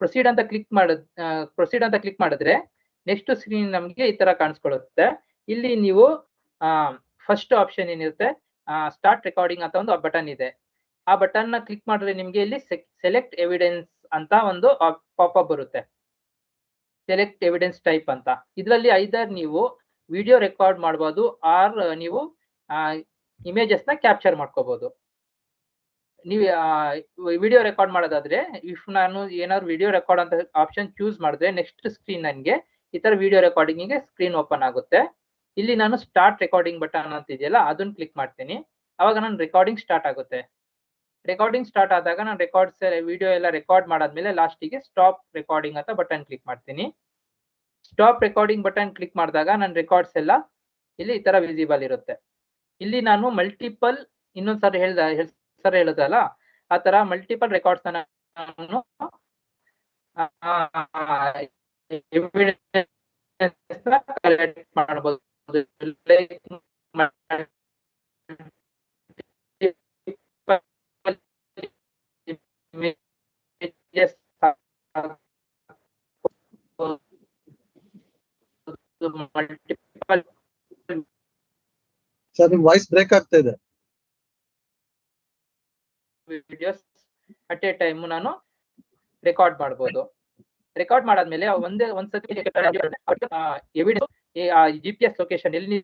ಪ್ರೊಸೀಡ್ ಅಂತ ಕ್ಲಿಕ್ ಮಾಡಿದ್ರೆ ನೆಕ್ಸ್ಟ್ ಸ್ಕ್ರೀನ್ ನಮಗೆ ಈ ತರ ಕಾಣಿಸ್ಕೊಳ್ಳುತ್ತೆ. ಇಲ್ಲಿ ನೀವು ಫಸ್ಟ್ ಆಪ್ಷನ್ ಏನಿರುತ್ತೆ ಸ್ಟಾರ್ಟ್ ರೆಕಾರ್ಡಿಂಗ್ ಅಂತ ಒಂದು ಬಟನ್ ಇದೆ. ಆ ಬಟನ್ ನ ಕ್ಲಿಕ್ ಮಾಡಿದ್ರೆ ನಿಮ್ಗೆ ಇಲ್ಲಿ ಸೆಲೆಕ್ಟ್ ಎವಿಡೆನ್ಸ್ ಅಂತ ಒಂದು ಪಾಪ್ಅಪ್ ಬರುತ್ತೆ, ಸೆಲೆಕ್ಟ್ ಎವಿಡೆನ್ಸ್ ಟೈಪ್ ಅಂತ. ಇದರಲ್ಲಿ ಐದರ್ ನೀವು ವಿಡಿಯೋ ರೆಕಾರ್ಡ್ ಮಾಡಬಹುದು ಆರ್ ನೀವು ಇಮೇಜಸ್ ನ ಕ್ಯಾಪ್ಚರ್ ಮಾಡ್ಕೋಬಹುದು. ನೀವು ವಿಡಿಯೋ ರೆಕಾರ್ಡ್ ಮಾಡೋದಾದ್ರೆ ಇಫ್ ನಾನು ಏನಾದ್ರು ವಿಡಿಯೋ ರೆಕಾರ್ಡ್ ಅಂತ ಆಪ್ಷನ್ ಚೂಸ್ ಮಾಡಿದ್ರೆ ನೆಕ್ಸ್ಟ್ ಸ್ಕ್ರೀನ್ ನನಗೆ ಈ ತರ ವಿಡಿಯೋ ರೆಕಾರ್ಡಿಂಗ್ ಗೆ ಸ್ಕ್ರೀನ್ ಓಪನ್ ಆಗುತ್ತೆ. ಇಲ್ಲಿ ನಾನು ಸ್ಟಾರ್ಟ್ ರೆಕಾರ್ಡಿಂಗ್ ಬಟನ್ ಅಂತ ಇದೆಯಲ್ಲ ಅದನ್ನ ಕ್ಲಿಕ್ ಮಾಡ್ತೀನಿ. ಅವಾಗ ನಾನು ರೆಕಾರ್ಡಿಂಗ್ ಸ್ಟಾರ್ಟ್ ಆಗುತ್ತೆ. ರೆಕಾರ್ಡಿಂಗ್ ಸ್ಟಾರ್ಟ್ ಆದಾಗ ನಾನು ವಿಡಿಯೋ ಎಲ್ಲ ರೆಕಾರ್ಡ್ ಮಾಡಾದ್ಮೇಲೆ ಲಾಸ್ಟಿಗೆ ಸ್ಟಾಪ್ ರೆಕಾರ್ಡಿಂಗ್ ಅಂತ ಬಟನ್ ಕ್ಲಿಕ್ ಮಾಡ್ತೀನಿ. ಸ್ಟಾಪ್ ರೆಕಾರ್ಡಿಂಗ್ ಬಟನ್ ಕ್ಲಿಕ್ ಮಾಡಿದಾಗ ನನ್ನ ರೆಕಾರ್ಡ್ಸ್ ಎಲ್ಲ ಇಲ್ಲಿ ಈ ತರ ವಿಸಿಬಲ್ ಇರುತ್ತೆ. ಇಲ್ಲಿ ನಾನು ಮಲ್ಟಿಪಲ್ ಇನ್ನೊಂದ್ಸರಿ ಹೇಳುದಲ್ಲ ಆ ತರ ಮಲ್ಟಿಪಲ್ ರೆಕಾರ್ಡ್ಸ್ ನಾನು ಕಲೆಕ್ಟ್ ಮಾಡಬಹುದು. ಸರ್ ನಿಮ್ ವಾಯ್ಸ್ ಬ್ರೇಕ್ ಆಗ್ತಾ ಇದೆ. ವಿಡಿಯೋಸ್ ಅಟ್ ಎ ಟೈಮ್ ನಾನು ರೆಕಾರ್ಡ್ ಮಾಡಬಹುದು. ರೆಕಾರ್ಡ್ ಮಾಡಾದ್ಮೇಲೆ ಒಂದ್ಸತಿ ಎವಿಡೆನ್ಸ್ GPS ಲೊಕೇಶನ್ ಎಲ್ಲಿ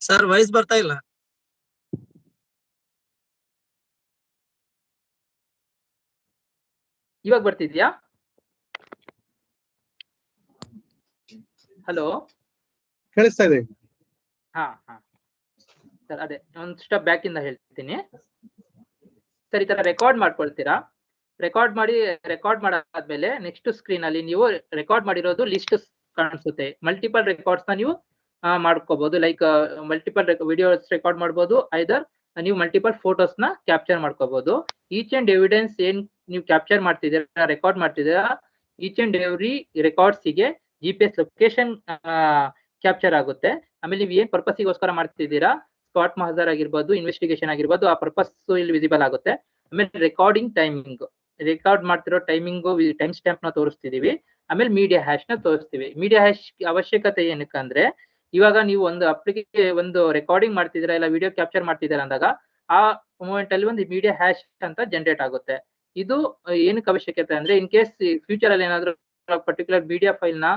ಸರ್ ವಾಯ್ಸ್ ಬರ್ತಾ ಇಲ್ಲ. ಇವಾಗ ಬರ್ತಿದ್ಯಾ? ಹಲೋ. ಕೇಳಿಸ್ತಾ ಇದೆ. ಹಾ ಸರ್ ಅದೇ ಒಂದ್ ಸ್ಟೆಪ್ ಬ್ಯಾಕ್ ಇಂದ ಹೇಳ್ತೀನಿ ಸರ್. ಈ ತರ ರೆಕಾರ್ಡ್ ಮಾಡ್ಕೊಳ್ತೀರಾ. ರೆಕಾರ್ಡ್ ಮಾಡಾದ್ಮೇಲೆ ನೆಕ್ಸ್ಟ್ ಸ್ಕ್ರೀನ್ ಅಲ್ಲಿ ನೀವು ರೆಕಾರ್ಡ್ ಮಾಡಿರೋದು ಲಿಸ್ಟ್ ಕಾಣಿಸುತ್ತೆ. ಮಲ್ಟಿಪಲ್ ರೆಕಾರ್ಡ್ಸ್ ನ ನೀವು ಮಾಡ್ಕೋಬಹುದು. ಲೈಕ್ ಮಲ್ಟಿಪಲ್ ವಿಡಿಯೋಸ್ ರೆಕಾರ್ಡ್ ಮಾಡ್ಬೋದು. ಐದರ್ ನೀವು ಮಲ್ಟಿಪಲ್ ಫೋಟೋಸ್ ನ ಕ್ಯಾಪ್ಚರ್ ಮಾಡ್ಕೋಬಹುದು. ಈಚ್ ಅಂಡ್ ಎವಿಡೆನ್ಸ್ ಏನ್ ನೀವು ಕ್ಯಾಪ್ಚರ್ ಮಾಡ್ತಿದ್ದೀರಾ, ರೆಕಾರ್ಡ್ ಮಾಡ್ತಿದ್ದೀರಾ, ಈಚ್ ಅಂಡ್ ಎವ್ರಿ ರೆಕಾರ್ಡ್ಸ್ ಗೆ GPS ಲೊಕೇಶನ್ ಕ್ಯಾಪ್ಚರ್ ಆಗುತ್ತೆ. ಆಮೇಲೆ ನೀವು ಏನ್ ಪರ್ಪಸ್ಗೋಸ್ಕರ ಮಾಡ್ತಿದ್ದೀರಾ, ಸ್ಪಾಟ್ ಮಹಜರ್ ಆಗಿರ್ಬೋದು, ಇನ್ವೆಸ್ಟಿಗೇಷನ್ ಆಗಿರ್ಬೋದು, ಆ ಪರ್ಪಸ್ ಇಲ್ಲಿ ವಿಸಿಬಲ್ ಆಗುತ್ತೆ. ಆಮೇಲೆ ರೆಕಾರ್ಡಿಂಗ್ ಟೈಮಿಂಗ್, ರೆಕಾರ್ಡ್ ಮಾಡ್ತಿರೋ ಟೈಮಿಂಗು, ಟೈಮ್ ಸ್ಟ್ಯಾಂಪ್ ನ ತೋರಿಸ್ತಿದೀವಿ. ಆಮೇಲೆ ಮೀಡಿಯಾ ಹ್ಯಾಶ್ ನ ತೋರಿಸ್ತೀವಿ. ಮೀಡಿಯಾ ಹ್ಯಾಶ್ ಅವಶ್ಯಕತೆ ಏನಕ್ಕಂದ್ರೆ, ಇವಾಗ ನೀವು ಒಂದು ರೆಕಾರ್ಡಿಂಗ್ ಮಾಡ್ತಿದ್ದೀರಾ ಇಲ್ಲ ವಿಡಿಯೋ ಕ್ಯಾಪ್ಚರ್ ಮಾಡ್ತಿದ್ದೀರಾ ಅಂದಾಗ ಆ ಮೂಮೆಂಟ್ ಅಲ್ಲಿ ಒಂದು ಮೀಡಿಯಾ ಹ್ಯಾಶ್ ಅಂತ ಜನರೇಟ್ ಆಗುತ್ತೆ. ಇದು ಏನಕ್ಕೆ ಅವಶ್ಯಕತೆ ಅಂದ್ರೆ, ಇನ್ ಕೇಸ್ ಫ್ಯೂಚರ್ ಅಲ್ಲಿ ಏನಾದ್ರು ಪರ್ಟಿಕ್ಯುಲರ್ ಮೀಡಿಯಾ ಫೈಲ್ ನ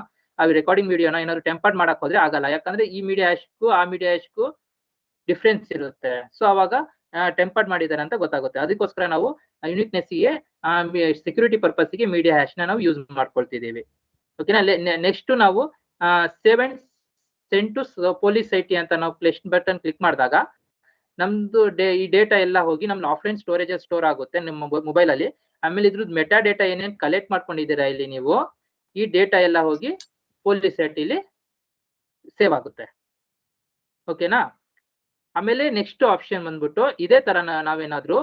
ರೆಕಾರ್ಡಿಂಗ್ ವಿಡಿಯೋನ ಏನಾದ್ರು ಟೆಂಪರ್ಡ್ ಮಾಡಕ್ ಹೋದ್ರೆ ಆಗಲ್ಲ. ಯಾಕಂದ್ರೆ ಈ ಮೀಡಿಯಾ ಹ್ಯಾಶ್ಗೂ ಆ ಮೀಡಿಯಾ ಹ್ಯಾಶ್ಗೂ ಡಿಫ್ರೆನ್ಸ್ ಇರುತ್ತೆ. ಸೊ ಅವಾಗ ಟೆಂಪರ್ಡ್ ಮಾಡಿದ್ದಾರೆ ಅಂತ ಗೊತ್ತಾಗುತ್ತೆ. ಅದಕ್ಕೋಸ್ಕರ ನಾವು ಯೂನಿಕ್ನೆಸ್ ಗೆ ಸೆಕ್ಯೂರಿಟಿ ಪರ್ಪಸ್ ಗೆ ಮೀಡಿಯಾ ಹ್ಯಾಶ್ ನ ನಾವು ಯೂಸ್ ಮಾಡ್ಕೊಳ್ತಿದ್ದೀವಿ. ಓಕೆನಾ. ನೆಕ್ಸ್ಟ್ ನಾವು ಸೆಂಡ್ ಟು ಪೊಲೀಸ್ ಐಟಿ ಅಂತ ನಾವು ಪ್ಲಸ್ ಬಟನ್ ಕ್ಲಿಕ್ ಮಾಡಿದಾಗ ನಮ್ದು ಈ ಡೇಟಾ ಎಲ್ಲ ಹೋಗಿ ನಮ್ದು ಆಫ್ಲೈನ್ ಸ್ಟೋರೇಜ್ ಸ್ಟೋರ್ ಆಗುತ್ತೆ ನಿಮ್ಮ ಮೊಬೈಲ್ ಅಲ್ಲಿ. ಆಮೇಲೆ ಇದ್ರದ್ದು ಮೆಟಾ ಡೇಟಾ ಏನೇನ್ ಕಲೆಕ್ಟ್ ಮಾಡ್ಕೊಂಡಿದ್ದೀರಾ ಇಲ್ಲಿ ನೀವು, ಈ ಡೇಟಾ ಎಲ್ಲ ಹೋಗಿ ಪೊಲೀಸ್ ಐಟಿಲಿ ಸೇವ್ ಆಗುತ್ತೆ. ಓಕೆನಾ. ಆಮೇಲೆ ನೆಕ್ಸ್ಟ್ ಆಪ್ಷನ್ ಬಂದ್ಬಿಟ್ಟು ಇದೇ ತರ ನಾವೇನಾದ್ರೂ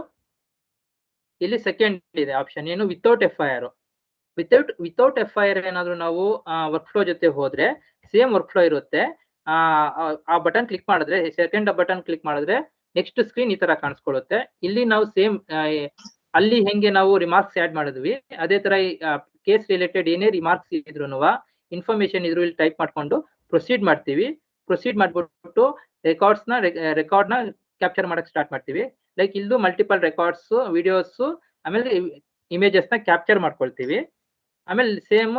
ಇಲ್ಲಿ ಸೆಕೆಂಡ್ ಇದೆ ಆಪ್ಷನ್ ಏನು, ವಿತೌಟ್ FIR. ವಿತೌಟ್ FIR ಏನಾದ್ರು ನಾವು ವರ್ಕ್ ಫ್ಲೋ ಜೊತೆ ಹೋದ್ರೆ ಸೇಮ್ ವರ್ಕ್ ಫ್ಲೋ ಇರುತ್ತೆ. ಆ ಬಟನ್ ಕ್ಲಿಕ್ ಮಾಡಿದ್ರೆ, ಸೆಕೆಂಡ್ ಬಟನ್ ಕ್ಲಿಕ್ ಮಾಡಿದ್ರೆ ನೆಕ್ಸ್ಟ್ ಸ್ಕ್ರೀನ್ ಈ ತರ ಕಾಣಿಸ್ಕೊಳ್ಳುತ್ತೆ. ಇಲ್ಲಿ ನಾವು ಸೇಮ್ ಅಲ್ಲಿ ಹೆಂಗೆ ನಾವು ರಿಮಾರ್ಕ್ಸ್ ಆಡ್ ಮಾಡಿದ್ವಿ, ಅದೇ ತರ ಕೇಸ್ ರಿಲೇಟೆಡ್ ಏನೇ ರಿಮಾರ್ಕ್ಸ್ ಇದ್ರು ಇನ್ಫಾರ್ಮೇಶನ್ ಇದ್ರು ಇಲ್ಲಿ ಟೈಪ್ ಮಾಡ್ಕೊಂಡು ಪ್ರೊಸೀಡ್ ಮಾಡ್ತೀವಿ. ಪ್ರೊಸೀಡ್ ಮಾಡ್ಬಿಟ್ಟು ರೆಕಾರ್ಡ್ ನ ಕ್ಯಾಪ್ಚರ್ ಮಾಡಕ್ ಸ್ಟಾರ್ಟ್ ಮಾಡ್ತೀವಿ. ಲೈಕ್ ಇಲ್ಲೂ ಮಲ್ಟಿಪಲ್ ರೆಕಾರ್ಡ್ಸ್, ವಿಡಿಯೋಸ್, ಆಮೇಲೆ ಇಮೇಜಸ್ ನ ಕ್ಯಾಪ್ಚರ್ ಮಾಡ್ಕೊಳ್ತೀವಿ. ಆಮೇಲೆ ಸೇಮ್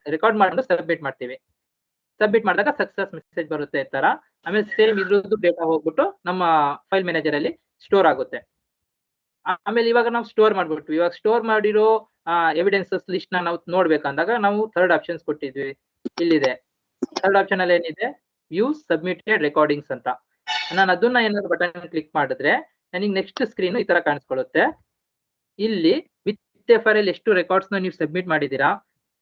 ರೆಕಾರ್ಡ್ ಮಾಡ್ಕೊಂಡು ಸಬ್ಮಿಟ್ ಮಾಡ್ತೀವಿ. ಸಬ್ಮಿಟ್ ಮಾಡಿದಾಗ ಸಕ್ಸಸ್ ಮೆಸೇಜ್ ಬರುತ್ತೆ ಈ ತರ. ಆಮೇಲೆ ಸೇಮ್ ಇದ್ರದ್ದು ಡೇಟಾ ಹೋಗ್ಬಿಟ್ಟು ನಮ್ಮ ಫೈಲ್ ಮ್ಯಾನೇಜರ್ ಅಲ್ಲಿ ಸ್ಟೋರ್ ಆಗುತ್ತೆ. ಆಮೇಲೆ ಇವಾಗ ನಾವು ಸ್ಟೋರ್ ಮಾಡ್ಬಿಟ್ವಿ. ಇವಾಗ ಸ್ಟೋರ್ ಮಾಡಿರೋ ಎವಿಡೆನ್ಸಸ್ ಲಿಸ್ಟ್ ನ ನಾವು ನೋಡ್ಬೇಕಂದಾಗ ನಾವು ಥರ್ಡ್ ಆಪ್ಷನ್ಸ್ ಕೊಟ್ಟಿದ್ವಿ. ಇಲ್ಲಿದೆ ಥರ್ಡ್ ಆಪ್ಷನ್ ಅಲ್ಲಿ ಏನಿದೆ, ವ್ಯೂ ಸಬ್ಮಿಟೆಡ್ ರೆಕಾರ್ಡಿಂಗ್ಸ್ ಅಂತ. ನಾನು ಅದನ್ನ ಏನಾದ್ರು ಬಟನ್ ಕ್ಲಿಕ್ ಮಾಡಿದ್ರೆ ನನಗೆ ನೆಕ್ಸ್ಟ್ ಸ್ಕ್ರೀನ್ ಈ ತರ ಕಾಣಿಸ್ಕೊಳ್ಳುತ್ತೆ. ಇಲ್ಲಿ ವಿತ್ FIR ಎಷ್ಟು ರೆಕಾರ್ಡ್ಸ್ ನ ನೀವು ಸಬ್ಮಿಟ್ ಮಾಡಿದೀರಾ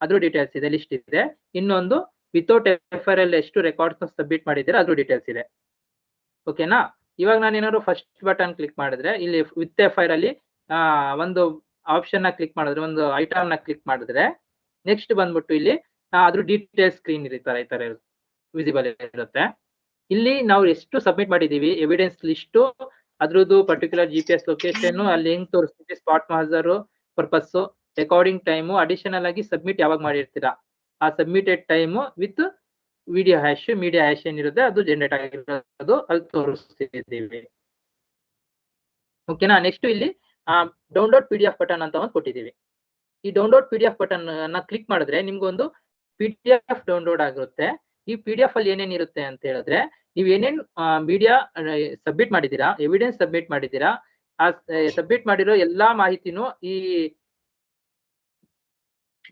ಅದ್ರ ಡೀಟೇಲ್ಸ್ ಇದೆ, ಲಿಸ್ಟ್ ಇದೆ. ಇನ್ನೊಂದು ವಿತೌಟ್ FIR ಎಷ್ಟು ರೆಕಾರ್ಡ್ಸ್ ನ ಸಬ್ಮಿಟ್ ಮಾಡಿದೀರಾ ಅದ್ರ ಡೀಟೇಲ್ಸ್ ಇದೆ. ಓಕೆನಾ. ಇವಾಗ ನಾನು ಏನಾದ್ರು ಫಸ್ಟ್ ಬಟನ್ ಕ್ಲಿಕ್ ಮಾಡಿದ್ರೆ ಇಲ್ಲಿ ವಿತ್ FIR ಅಲ್ಲಿ ಒಂದು ಆಪ್ಷನ್ ನ ಕ್ಲಿಕ್ ಮಾಡಿದ್ರೆ, ಒಂದು ಐಟಮ್ ನ ಕ್ಲಿಕ್ ಮಾಡಿದ್ರೆ ನೆಕ್ಸ್ಟ್ ಬಂದ್ಬಿಟ್ಟು ಇಲ್ಲಿ ಅದ್ರ ಡೀಟೇಲ್ಸ್ ಸ್ಕ್ರೀನ್ ಈ ತರ ವಿಸಿಬಲ್ ಇರುತ್ತೆ. ಇಲ್ಲಿ ನಾವು ಎಷ್ಟು ಸಬ್ಮಿಟ್ ಮಾಡಿದೀವಿ ಎವಿಡೆನ್ಸ್ ಲಿಸ್ಟ್, ಅದ್ರದ್ದು ಪರ್ಟಿಕ್ಯುಲರ್ GPS ಲೊಕೇಶನ್, ಅಲ್ಲಿ ಹೆಂಗ್ ತೋರಿಸ್ತೀವಿ, spot mahazar purpose, recording time, additional ಆಗಿ ಸಬ್ಮಿಟ್ ಯಾವಾಗ ಮಾಡಿರ್ತೀರಾ ಆ submitted time with video hash, media hash ಏನಿರುತ್ತೆ ಅದು ಜನರೇಟ್ ಆಗಿರೋದು ಅಲ್ಲಿ ತೋರಿಸ್ತಿದ್ದೀವಿ. ಓಕೆನಾ. ನೆಕ್ಸ್ಟ್ ಇಲ್ಲಿ ಡೌನ್ಲೋಡ್ PDF ಬಟನ್ ಅಂತ ಒಂದು ಕೊಟ್ಟಿದ್ದೀವಿ. ಈ ಡೌನ್ಲೋಡ್ PDF ಬಟನ್ ನ ಕ್ಲಿಕ್ ಮಾಡಿದ್ರೆ ನಿಮ್ಗೊಂದು PDF ಡೌನ್ಲೋಡ್ ಆಗಿರುತ್ತೆ. ಈ PDF ಅಲ್ಲಿ ಏನೇನ್ ಇರುತ್ತೆ ಅಂತ ಹೇಳಿದ್ರೆ, ನೀವು ಏನೇನ್ ಮೀಡಿಯಾ ಸಬ್ಮಿಟ್ ಮಾಡಿದೀರಾ, ಎವಿಡೆನ್ಸ್ ಸಬ್ಮಿಟ್ ಮಾಡಿದೀರಾ, ಆ ಸಬ್ಮಿಟ್ ಮಾಡಿರೋ ಎಲ್ಲಾ ಮಾಹಿತಿನೂ ಈ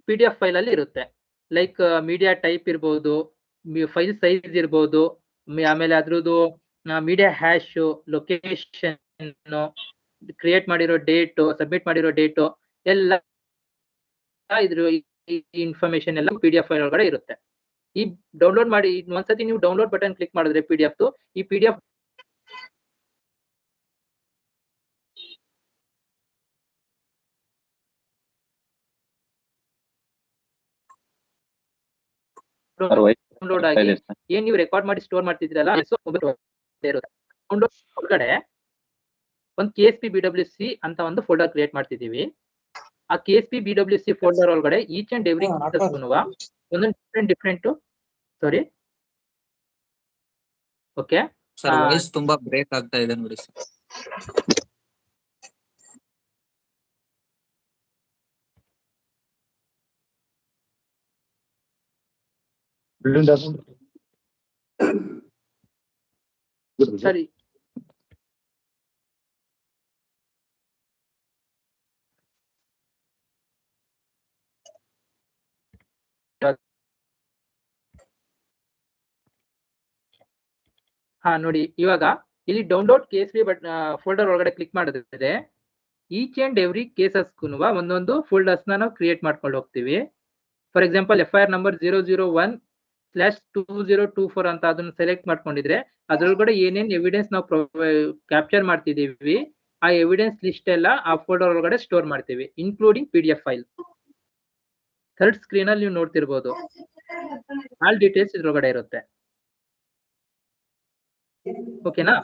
PDF ಫೈಲ್ ಅಲ್ಲಿ ಇರುತ್ತೆ. ಲೈಕ್ ಮೀಡಿಯಾ ಟೈಪ್ ಇರ್ಬೋದು, ಫೈಲ್ ಸೈಜ್ ಇರ್ಬೋದು, ಆಮೇಲೆ ಅದ್ರದ್ದು ಮೀಡಿಯಾ ಹ್ಯಾಶ್, ಲೊಕೇಶನ್, ಕ್ರಿಯೇಟ್ ಮಾಡಿರೋ ಡೇಟು, ಸಬ್ಮಿಟ್ ಮಾಡಿರೋ ಡೇಟು ಎಲ್ಲ ಇದ್ರ ಇನ್ಫಾರ್ಮೇಶನ್ ಎಲ್ಲ PDF ಫೈಲ್ ಒಳಗಡೆ ಇರುತ್ತೆ. ಈ ಡೌನ್ಲೋಡ್ ಮಾಡಿ ಒಂದ್ಸತಿ ನೀವು ಡೌನ್ಲೋಡ್ ಬಟನ್ ಕ್ಲಿಕ್ ಮಾಡಿದ್ರೆ PDF ಈ PDF ಡೌನ್ಲೋಡ್ ಆಗಿ ಏನ್ ನೀವು ರೆಕಾರ್ಡ್ ಮಾಡಿ ಸ್ಟೋರ್ ಮಾಡ್ತಿದ್ರಲ್ಲ ಒಳಗಡೆ ಒಂದು KSP BWC ಅಂತ ಒಂದು ಫೋಲ್ಡರ್ ಕ್ರಿಯೇಟ್ ಮಾಡ್ತಿದೀವಿ. ಆ KSP BWC ಫೋಲ್ಡರ್ ಒಳಗಡೆ ಈಚ್ ಅಂಡ್ ಎವ್ರಿ ಒಂದೊಂದು ಡಿಫ್ರೆಂಟ್ ಸಾರಿ ಓಕೆ ಸರ್ ವಾಯ್ಸ್ ತುಂಬಾ ಬ್ರೇಕ್ ಆಗ್ತಾ ಇದೆ ನೋಡಿ ಸರ್. ಸರಿ ಹಾ ನೋಡಿ, ಇವಾಗ ಇಲ್ಲಿ ಡೌನ್ಲೋಡ್ KSV ಫೋಲ್ಡರ್ ಒಳಗಡೆ ಕ್ಲಿಕ್ ಮಾಡಿದ್ರೆ ಈಚ್ ಅಂಡ್ ಎವ್ರಿ ಕೇಸಸ್ ಒಂದೊಂದು ಫೋಲ್ಡರ್ಸ್ ನಾವು ಕ್ರಿಯೇಟ್ ಮಾಡ್ಕೊಂಡು ಹೋಗ್ತೀವಿ. ಫಾರ್ ಎಕ್ಸಾಂಪಲ್ FIR ನಂಬರ್ 001/2024 ಅಂತ ಅದನ್ನ ಸೆಲೆಕ್ಟ್ ಮಾಡ್ಕೊಂಡಿದ್ರೆ ಅದ್ರೊಳಗಡೆ ಏನೇನ್ ಎವಿಡೆನ್ಸ್ ನಾವು ಕ್ಯಾಪ್ಚರ್ ಮಾಡ್ತಿದೀವಿ ಆ ಎವಿಡೆನ್ಸ್ ಲಿಸ್ಟ್ ಎಲ್ಲ ಆ ಫೋಲ್ಡರ್ ಒಳಗಡೆ ಸ್ಟೋರ್ ಮಾಡ್ತೀವಿ, including PDF file. Third screen ಅಲ್ಲಿ ನೀವು ನೋಡ್ತಿರ್ಬೋದು, ಆಲ್ ಡೀಟೇಲ್ಸ್ ಇದ್ರೊಳಗಡೆ ಇರುತ್ತೆ. ಓಕೆನಾ?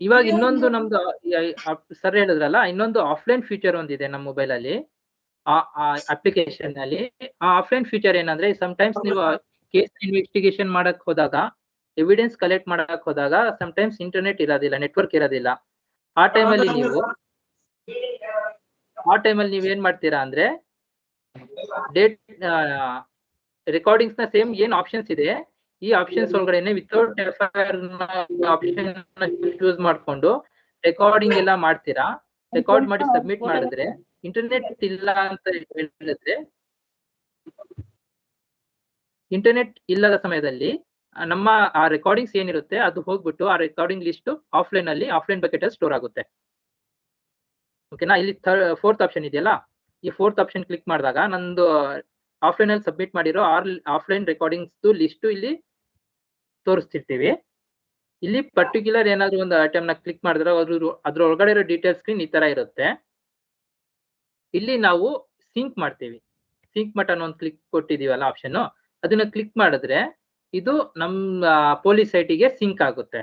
ಇವಾಗ ಇನ್ನೊಂದು ನಮ್ದು ಸರ್ ಹೇಳಿದ್ರಲ್ಲ, ಇನ್ನೊಂದು ಆಫ್ಲೈನ್ ಫೀಚರ್ ಒಂದಿದೆ ನಮ್ಮ ಮೊಬೈಲ್ ಅಲ್ಲಿ, ಅಪ್ಲಿಕೇಶನ್ ಅಲ್ಲಿ. ಆ ಆಫ್ಲೈನ್ ಫೀಚರ್ ಏನಂದ್ರೆ, ಟೈಮ್ಸ್ ನೀವು ಕೇಸ್ ಇನ್ವೆಸ್ಟಿಗೇಷನ್ ಮಾಡಕ್ ಹೋದಾಗ, ಎವಿಡೆನ್ಸ್ ಕಲೆಕ್ಟ್ ಮಾಡಕ್ ಹೋದಾಗ ಟೈಮ್ಸ್ ಇಂಟರ್ನೆಟ್ ಇರೋದಿಲ್ಲ, ನೆಟ್ವರ್ಕ್ ಇರೋದಿಲ್ಲ. ಆ ಟೈಮಲ್ಲಿ ನೀವು ಏನ್ ಮಾಡ್ತೀರಾ ಅಂದ್ರೆ, ರೆಕಾರ್ಡಿಂಗ್ಸ್ ನ ಸೇಮ್ ಏನ್ ಆಪ್ಷನ್ಸ್ ಇದೆ ಈ ಆಪ್ಷನ್ಸ್ ಒಳಗಡೆ ವಿತೌಟ್ FIR ಆಪ್ಷನ್ ಚೂಸ್ ಮಾಡ್ಕೊಂಡು ರೆಕಾರ್ಡಿಂಗ್ ಎಲ್ಲ ಮಾಡ್ತೀರಾ. ರೆಕಾರ್ಡ್ ಮಾಡಿ ಸಬ್ಮಿಟ್ ಮಾಡಿದ್ರೆ, ಇಂಟರ್ನೆಟ್ ಇಲ್ಲ ಅಂತ ಹೇಳಿದ್ರೆ, ಇಂಟರ್ನೆಟ್ ಇಲ್ಲದ ಸಮಯದಲ್ಲಿ ನಮ್ಮ ಆ ರೆಕಾರ್ಡಿಂಗ್ಸ್ ಏನಿರುತ್ತೆ ಅದು ಹೋಗ್ಬಿಟ್ಟು ಆ ರೆಕಾರ್ಡಿಂಗ್ ಲಿಸ್ಟ್ ಆಫ್ಲೈನ್ ಬಕೆಟ್ ಅಲ್ಲಿ ಸ್ಟೋರ್ ಆಗುತ್ತೆ. ಓಕೆನಾ? ಇಲ್ಲಿ ಫೋರ್ತ್ ಆಪ್ಷನ್ ಇದೆಯಲ್ಲ, ಈ ಫೋರ್ತ್ ಆಪ್ಷನ್ ಕ್ಲಿಕ್ ಮಾಡಿದಾಗ ನಂದು ಆಫ್ಲೈನ್ ಅಲ್ಲಿ ಸಬ್ಮಿಟ್ ಮಾಡಿರೋ ಆಫ್ಲೈನ್ ರೆಕಾರ್ಡಿಂಗ್ಸ್ ಲಿಸ್ಟ್ ಇಲ್ಲಿ ತೋರಿಸ್ತಿರ್ತೀವಿ. ಇಲ್ಲಿ ಪರ್ಟಿಕ್ಯುಲರ್ ಏನಾದ್ರು ಒಂದು ಐಟಮ್ ನ ಕ್ಲಿಕ್ ಮಾಡಿದ್ರೆ ಅದ್ರ ಒಳಗಡೆ ಇರೋ ಡೀಟೇಲ್ಸ್ ಸ್ಕ್ರೀನ್ ಈ ತರ ಇರುತ್ತೆ. ಇಲ್ಲಿ ನಾವು ಸಿಂಕ್ ಮಾಡ್ತೀವಿ, ಸಿಂಕ್ ಬಟನ್ ಒಂದು ಕ್ಲಿಕ್ ಕೊಟ್ಟಿದೀವಲ್ಲ ಆಪ್ಷನ್, ಅದನ್ನ ಕ್ಲಿಕ್ ಮಾಡಿದ್ರೆ ಇದು ನಮ್ಮ ಪೊಲೀಸ್ ಸೈಟಿಗೆ ಸಿಂಕ್ ಆಗುತ್ತೆ.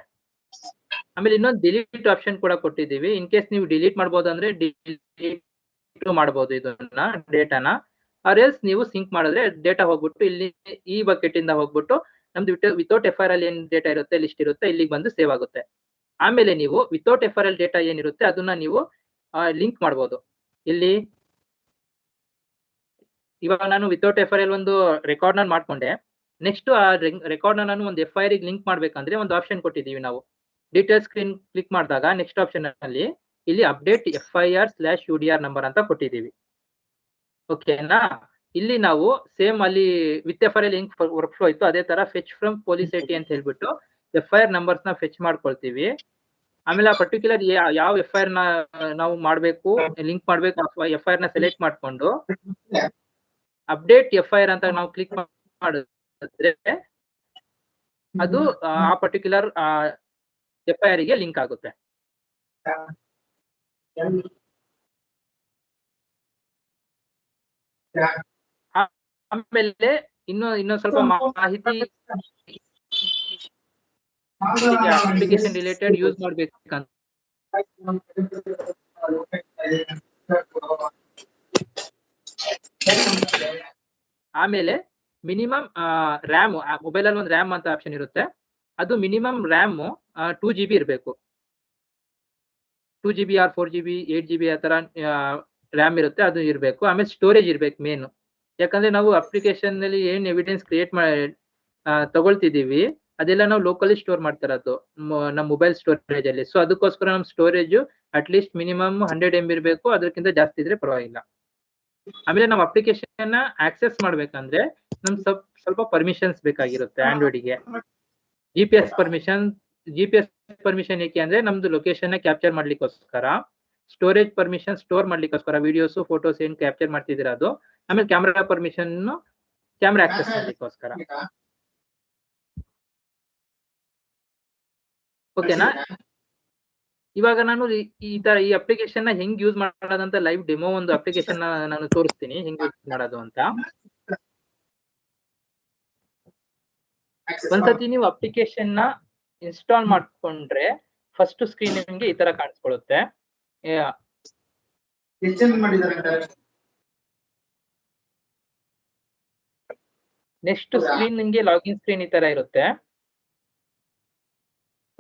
ಆಮೇಲೆ ಇನ್ನೊಂದು ಡಿಲೀಟ್ ಆಪ್ಷನ್ ಕೂಡ ಕೊಟ್ಟಿದ್ದೀವಿ. ಇನ್ ಕೇಸ್ ನೀವು ಡಿಲೀಟ್ ಮಾಡ್ಬೋದು ಅಂದ್ರೆ ಡಿಲೀಟ್ ಮಾಡ್ಬೋದು ಇದನ್ನ ಡೇಟಾನ, ಆರ್ ಎಲ್ಸ್ ನೀವು ಸಿಂಕ್ ಮಾಡಿದ್ರೆ ಡೇಟಾ ಹೋಗ್ಬಿಟ್ಟು ಇಲ್ಲಿ ಈ ಬಕೆಟ್ ಇಂದ ಹೋಗ್ಬಿಟ್ಟು ನಮ್ದು ವಿತೌಟ್ FIR ಅಲ್ಲಿ ಏನ್ ಡೇಟಾ ಇರುತ್ತೆ ಲಿಸ್ಟ್ ಇರುತ್ತೆ ಇಲ್ಲಿಗೆ ಬಂದು ಸೇವ್ ಆಗುತ್ತೆ. ಆಮೇಲೆ ನೀವು ವಿತೌಟ್ FIR ಅಲ್ಲಿ ಡೇಟಾ ಏನಿರುತ್ತೆ ಅದನ್ನ ನೀವು ಲಿಂಕ್ ಮಾಡ್ಬೋದು. ಇಲ್ಲಿ ಇವಾಗ ನಾನು ವಿತೌಟ್ FIR ಅಲ್ಲಿ ಒಂದು ರೆಕಾರ್ಡ್ ನ ಮಾಡ್ಕೊಂಡೆ, ನೆಕ್ಸ್ಟ್ ಆ ರೆಕಾರ್ಡ್ ನಾನು ಒಂದು FIR ಗೆ ಲಿಂಕ್ ಮಾಡ್ಬೇಕಂದ್ರೆ ಒಂದು ಆಪ್ಷನ್ ಕೊಟ್ಟಿದೀವಿ ನಾವು. ಡೀಟೇಲ್ ಸ್ಕ್ರೀನ್ ಕ್ಲಿಕ್ ಮಾಡಿದಾಗ ನೆಕ್ಸ್ಟ್ ಆಪ್ಷನ್ ಅಲ್ಲಿ ಇಲ್ಲಿ ಅಪ್ಡೇಟ್ FIR/UDR ನಂಬರ್ ಅಂತ ಕೊಟ್ಟಿದೀವಿ. ಓಕೆನಾ? ಇಲ್ಲಿ ನಾವು ಸೇಮ್ ಅಲ್ಲಿ ವಿತ್ FIR ಅಲ್ಲಿ ಹೆಂಗ್ ವರ್ಕ್ ಫ್ಲೋ ಇತ್ತು ಅದೇ ತರ ಫೆಚ್ ಫ್ರಮ್ ಪೊಲೀಸ್ ಐಟಿ ಅಂತ ಹೇಳ್ಬಿಟ್ಟು FIR ನಂಬರ್ಸ್ ನ ಫೆಚ್ ಮಾಡ್ಕೊಳ್ತೀವಿ. ಆಮೇಲೆ ಆ ಪರ್ಟಿಕ್ಯುಲರ್ ಯಾವ FIR ನ ನಾವು ಮಾಡ್ಬೇಕು ಲಿಂಕ್ ಮಾಡ್ಬೇಕು FIR ನ ಸೆಲೆಕ್ಟ್ ಮಾಡ್ಕೊಂಡು ಅಪ್ಡೇಟ್ FIR ಅಂತ ನಾವು ಕ್ಲಿಕ್ ಮಾಡಿದ್ರೆ ಅದು ಆ ಪರ್ಟಿಕ್ಯುಲರ್ FIR ಗೆ ಲಿಂಕ್ ಆಗುತ್ತೆ. ಆಮೇಲೆ ಇನ್ನೊಂದು ಸ್ವಲ್ಪ ಮಾಹಿತಿ ಅಪ್ಲಿಕೇಶನ್ ರಿಲೇಟೆಡ್ ಯೂಸ್ ಮಾಡ್ಬೇಕಂತ ಆಮೇಲೆ ಮಿನಿಮಮ್ ರ್ಯಾಮ್, ಮೊಬೈಲ್ ಅಲ್ಲಿ ಒಂದು ರ್ಯಾಮ್ ಅಂತ ಆಪ್ಷನ್ ಇರುತ್ತೆ, ಅದು ಮಿನಿಮಮ್ ರ್ಯಾಮ್ 2 GB ಇರಬೇಕು. 2 GB ಆರ್ 4 GB 8 GB ಆ ತರ ರ್ಯಾಮ್ ಇರುತ್ತೆ, ಅದು ಇರಬೇಕು. ಆಮೇಲೆ ಸ್ಟೋರೇಜ್ ಇರ್ಬೇಕು ಮೇನ್, ಯಾಕಂದ್ರೆ ನಾವು ಅಪ್ಲಿಕೇಶನ್ ನಲ್ಲಿ ಏನ್ ಎವಿಡೆನ್ಸ್ ಕ್ರಿಯೇಟ್ ತಗೊಳ್ತಿದೀವಿ ಅದೆಲ್ಲ ನಾವು ಲೋಕಲಿ ಸ್ಟೋರ್ ಮಾಡ್ತಿರೋದು ನಮ್ಮ ಮೊಬೈಲ್ ಸ್ಟೋರೇಜ್ ಅಲ್ಲಿ. ಸೊ ಅದಕ್ಕೋಸ್ಕರ ನಮ್ಮ storage at least minimum 100 MB ಇರಬೇಕು, ಅದಕ್ಕಿಂತ ಜಾಸ್ತಿ ಇದ್ರೆ ಪರವಾಗಿಲ್ಲ. ಆಮೇಲೆ ನಾವು ಅಪ್ಲಿಕೇಶನ್ ನ ಆಕ್ಸೆಸ್ ಮಾಡ್ಬೇಕಂದ್ರೆ ನಮ್ ಸ್ವಲ್ಪ ಪರ್ಮಿಷನ್ಸ್ ಬೇಕಾಗಿರುತ್ತೆ. ಆಂಡ್ರಾಯ್ಡ್ ಗೆ GPS ಪರ್ಮಿಷನ್ ಏಕೆ ಅಂದ್ರೆ ನಮ್ದು ಲೊಕೇಶನ್ ನ ಕ್ಯಾಪ್ಚರ್ ಮಾಡ್ಲಿಕ್ಕೋಸ್ಕರ, ಸ್ಟೋರೇಜ್ ಪರ್ಮಿಷನ್ ಸ್ಟೋರ್ ಮಾಡ್ಲಿಕ್ಕೋಸ್ಕರ ವಿಡಿಯೋಸ್ ಫೋಟೋಸ್ ಏನ್ ಕ್ಯಾಪ್ಚರ್ ಮಾಡ್ತಿದ್ದೀರಾ ಅದು, ಆಮೇಲೆ ಕ್ಯಾಮೆರಾ ಪರ್ಮಿಷನ್ ಕ್ಯಾಮೆರಾ ಆಕ್ಸೆಸ್ ಮಾಡ್ಲಿಕ್ಕೋಸ್ಕರ. ಓಕೆನಾ? ಇವಾಗ ನಾನು ಈ ಅಪ್ಲಿಕೇಶನ್ ನ ಹೆಂಗ್ ಯೂಸ್ ಮಾಡೋದಂತ ಲೈವ್ ಡೆಮೋ ಒಂದು ಅಪ್ಲಿಕೇಶನ್ ನಾನು ತೋರಿಸ್ತೀನಿ ಹೆಂಗ್ ಯೂಸ್ ಮಾಡೋದು ಅಂತ. ಒಂದ್ಸತಿ ನೀವು ಅಪ್ಲಿಕೇಶನ್ ನ ಇನ್ಸ್ಟಾಲ್ ಮಾಡ್ಕೊಂಡ್ರೆ ಫಸ್ಟ್ ಸ್ಕ್ರೀನ್ ನಿಮ್ಗೆ ಈ ತರ ಕಾಣಿಸ್ಕೊಳ್ಳುತ್ತೆ. ನೆಕ್ಸ್ಟ್ ಸ್ಕ್ರೀನ್ ನಿಮ್ಗೆ ಲಾಗಿನ್ ಸ್ಕ್ರೀನ್ ಈ ತರ ಇರುತ್ತೆ.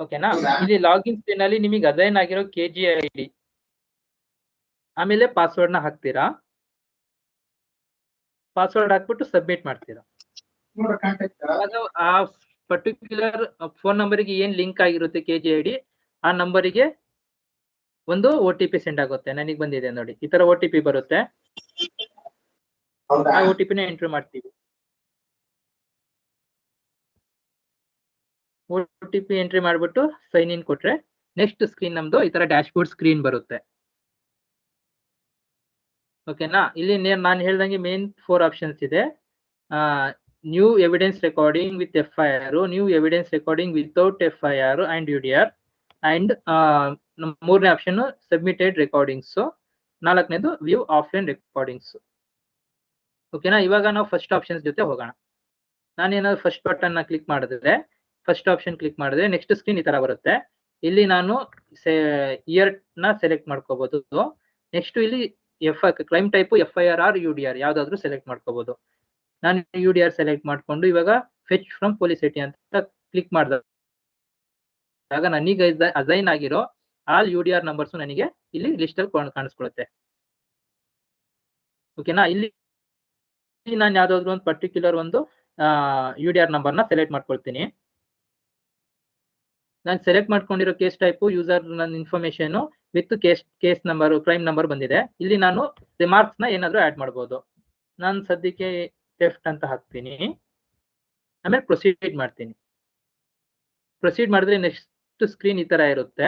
ಓಕೆನಾ? ಇಲ್ಲಿ ಲಾಗಿನ್ ಸ್ಕ್ರೀನ್ ಅಲ್ಲಿ ನಿಮಗೆ ಅಸೈನ್ ಆಗಿರೋ KGID ಆಮೇಲೆ ಪಾಸ್ವರ್ಡ್ ನ ಹಾಕ್ತೀರಾ. ಪಾಸ್ವರ್ಡ್ ಹಾಕ್ಬಿಟ್ಟು ಸಬ್ಮಿಟ್ ಮಾಡ್ತೀರಾ. ಆ ಪರ್ಟಿಕ್ಯುಲರ್ ಫೋನ್ ನಂಬರಿಗೆ ಏನ್ ಲಿಂಕ್ ಆಗಿರುತ್ತೆ KGID ಆ ನಂಬರಿಗೆ ಒಂದು OTP ಸೆಂಡ್ ಆಗುತ್ತೆ. ನನಗೆ ಬಂದಿದೆ ನೋಡಿ, ಈ ತರ OTP ಬರುತ್ತೆ. ಆ OTP ನ ಎಂಟ್ರಿ ಮಾಡ್ತೀವಿ. OTP ಎಂಟ್ರಿ ಮಾಡ್ಬಿಟ್ಟು ಸೈನ್ ಇನ್ ಕೊಟ್ರೆ ನೆಕ್ಸ್ಟ್ ಸ್ಕ್ರೀನ್ ನಮ್ದು ಈ ತರ ಡ್ಯಾಶ್ ಬೋರ್ಡ್ ಸ್ಕ್ರೀನ್ ಬರುತ್ತೆ. ಓಕೆನಾ? ಇಲ್ಲಿ ನಾನು ಹೇಳ್ದಂಗೆ ಮೇನ್ 4 ಆಪ್ಷನ್ಸ್ ಇದೆ. New evidence recording with FIR, new evidence recording without FIR and UDR, and ಮೂರನೇ ಆಪ್ಷನ್ ಸಬ್ಮಿಟೆಡ್ ರೆಕಾರ್ಡಿಂಗ್ಸ್, ನಾಲ್ಕನೇದು ವ್ಯೂ ಆಫ್ಲೈನ್ ರೆಕಾರ್ಡಿಂಗ್ಸ್. ಓಕೆನಾ? ಇವಾಗ ನಾವು ಫಸ್ಟ್ ಆಪ್ಷನ್ಸ್ ಜೊತೆ ಹೋಗೋಣ. ನಾನೇನಾದ್ರು ಫಸ್ಟ್ ಬಟನ್ ನ ಕ್ಲಿಕ್ ಮಾಡಿದ್ರೆ, ಫಸ್ಟ್ ಆಪ್ಷನ್ ಕ್ಲಿಕ್ ಮಾಡಿದ್ರೆ ನೆಕ್ಸ್ಟ್ ಸ್ಕ್ರೀನ್ ಈ ತರ ಬರುತ್ತೆ. ಇಲ್ಲಿ ನಾನು ಇಯರ್ ನ ಸೆಲೆಕ್ಟ್ ಮಾಡ್ಕೋಬಹುದು. ನೆಕ್ಸ್ಟ್ ಇಲ್ಲಿ crime type FIR or UDR ಯಾವ್ದಾದ್ರು ಸೆಲೆಕ್ಟ್ ಮಾಡ್ಕೋಬಹುದು. ನಾನು UDR ಸೆಲೆಕ್ಟ್ ಮಾಡ್ಕೊಂಡು ಇವಾಗ ಫೆಚ್ ಫ್ರಮ್ ಪೊಲೀಸ್ ಐಟಿ ಅಂತ ಕ್ಲಿಕ್ ಮಾಡಿದಾಗ ನನಗೆ ಅಸೈನ್ ಆಗಿರೋ ಆಲ್ UDR ನಂಬರ್ಸ್ ನನಗೆ ಇಲ್ಲಿ ಲಿಸ್ಟ್ ಅಲ್ಲಿ ಕಾಣಿಸ್ಕೊಳ್ಳುತ್ತೆ. ಓಕೆನಾ? ಇಲ್ಲಿ ನಾನು ಯಾವ್ದಾದ್ರು ಒಂದು ಪರ್ಟಿಕ್ಯುಲರ್ ಒಂದು UDR ನಂಬರ್ ನ ಸೆಲೆಕ್ಟ್ ಮಾಡ್ಕೊಳ್ತೀನಿ. ನಾನು ಸೆಲೆಕ್ಟ್ ಮಾಡ್ಕೊಂಡಿರೋ ಕೇಸ್ ಟೈಪ್ ಯೂಸರ್ ನನ್ನ information with case number crime number ಬಂದಿದೆ. ಇಲ್ಲಿ ನಾನು ರಿಮಾರ್ಕ್ಸ್ ನ ಏನಾದ್ರು ಆಡ್ ಮಾಡಬಹುದು. ನಾನು ಸದ್ಯಕ್ಕೆ ಥೆಫ್ಟ್ ಅಂತ ಹಾಕ್ತೀನಿ. ಆಮೇಲೆ ಪ್ರೊಸೀಡ್ ಮಾಡ್ತೀನಿ. ಪ್ರೊಸೀಡ್ ಮಾಡಿದ್ರೆ ನೆಕ್ಸ್ಟ್ ಸ್ಕ್ರೀನ್ ಈ ತರ ಇರುತ್ತೆ.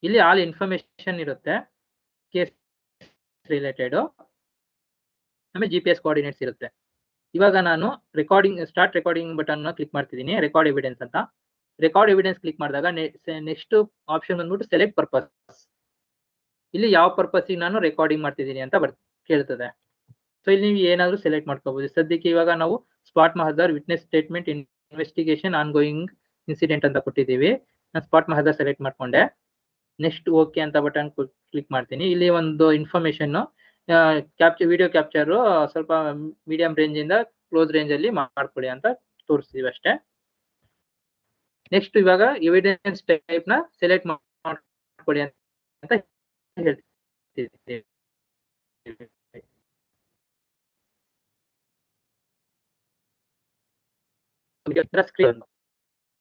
ಇಲ್ಲಿ ಆಲ್ ಇನ್ಫಾರ್ಮೇಶನ್ ಇರುತ್ತೆ, ಕೇಸ್ ರಿಲೇಟೆಡ್, ಆಮೇಲೆ GPS ಕೋಆರ್ಡಿನೇಟ್ಸ್ ಇರುತ್ತೆ. ಇವಾಗ ನಾನು ಸ್ಟಾರ್ಟ್ ರೆಕಾರ್ಡಿಂಗ್ ಬಟನ್ ಕ್ಲಿಕ್ ಮಾಡ್ತಿದ್ದೀನಿ, ರೆಕಾರ್ಡ್ ಎವಿಡೆನ್ಸ್ ಅಂತ. ರೆಕಾರ್ಡ್ ಎವಿಡೆನ್ಸ್ ಕ್ಲಿಕ್ ಮಾಡಿದಾಗ ನೆಕ್ಸ್ಟ್ ಆಪ್ಷನ್ ಬಂದ್ಬಿಟ್ಟು ಸೆಲೆಕ್ಟ್ ಪರ್ಪಸ್. ಇಲ್ಲಿ ಯಾವ ಪರ್ಪಸ್ ನಾನು ರೆಕಾರ್ಡಿಂಗ್ ಮಾಡ್ತಿದ್ದೀನಿ ಅಂತ ಕೇಳ್ತದೆ. ಸೊ ಇಲ್ಲಿ ನೀವು ಏನಾದ್ರು ಸೆಲೆಕ್ಟ್ ಮಾಡ್ಕೋಬಹುದು. ಸದ್ಯಕ್ಕೆ ಇವಾಗ ನಾವು spot mahazar witness statement investigation ongoing incident ಅಂತ ಕೊಟ್ಟಿದ್ದೀವಿ. ನಾನು ಸ್ಪಾಟ್ ಮಹದಾರ್ ಸೆಲೆಕ್ಟ್ ಮಾಡ್ಕೊಂಡೆ. ನೆಕ್ಸ್ಟ್ ಓಕೆ ಅಂತ ಬಟನ್ ಕ್ಲಿಕ್ ಮಾಡ್ತೀನಿ. ಇಲ್ಲಿ ಒಂದು ಇನ್ಫಾರ್ಮೇಶನ್ ವಿಡಿಯೋ ಕ್ಯಾಪ್ಚರ್ ಸ್ವಲ್ಪ ಮೀಡಿಯಂ ರೇಂಜ್ ಇಂದ ಕ್ಲೋಸ್ ರೇಂಜ್ ಅಲ್ಲಿ ಮಾಡ್ಕೊಳ್ಳಿ ಅಂತ ತೋರಿಸ್ತೀವಿ ಅಷ್ಟೇ. ನೆಕ್ಸ್ಟ್ ಇವಾಗ ಎವಿಡೆನ್ಸ್ ಟೈಪ್ ನ ಸೆಲೆಕ್ಟ್ ಮಾಡ್ಕೊಳ್ಳಿ ಅಂತ ಹೇಳ್ತೀವಿ.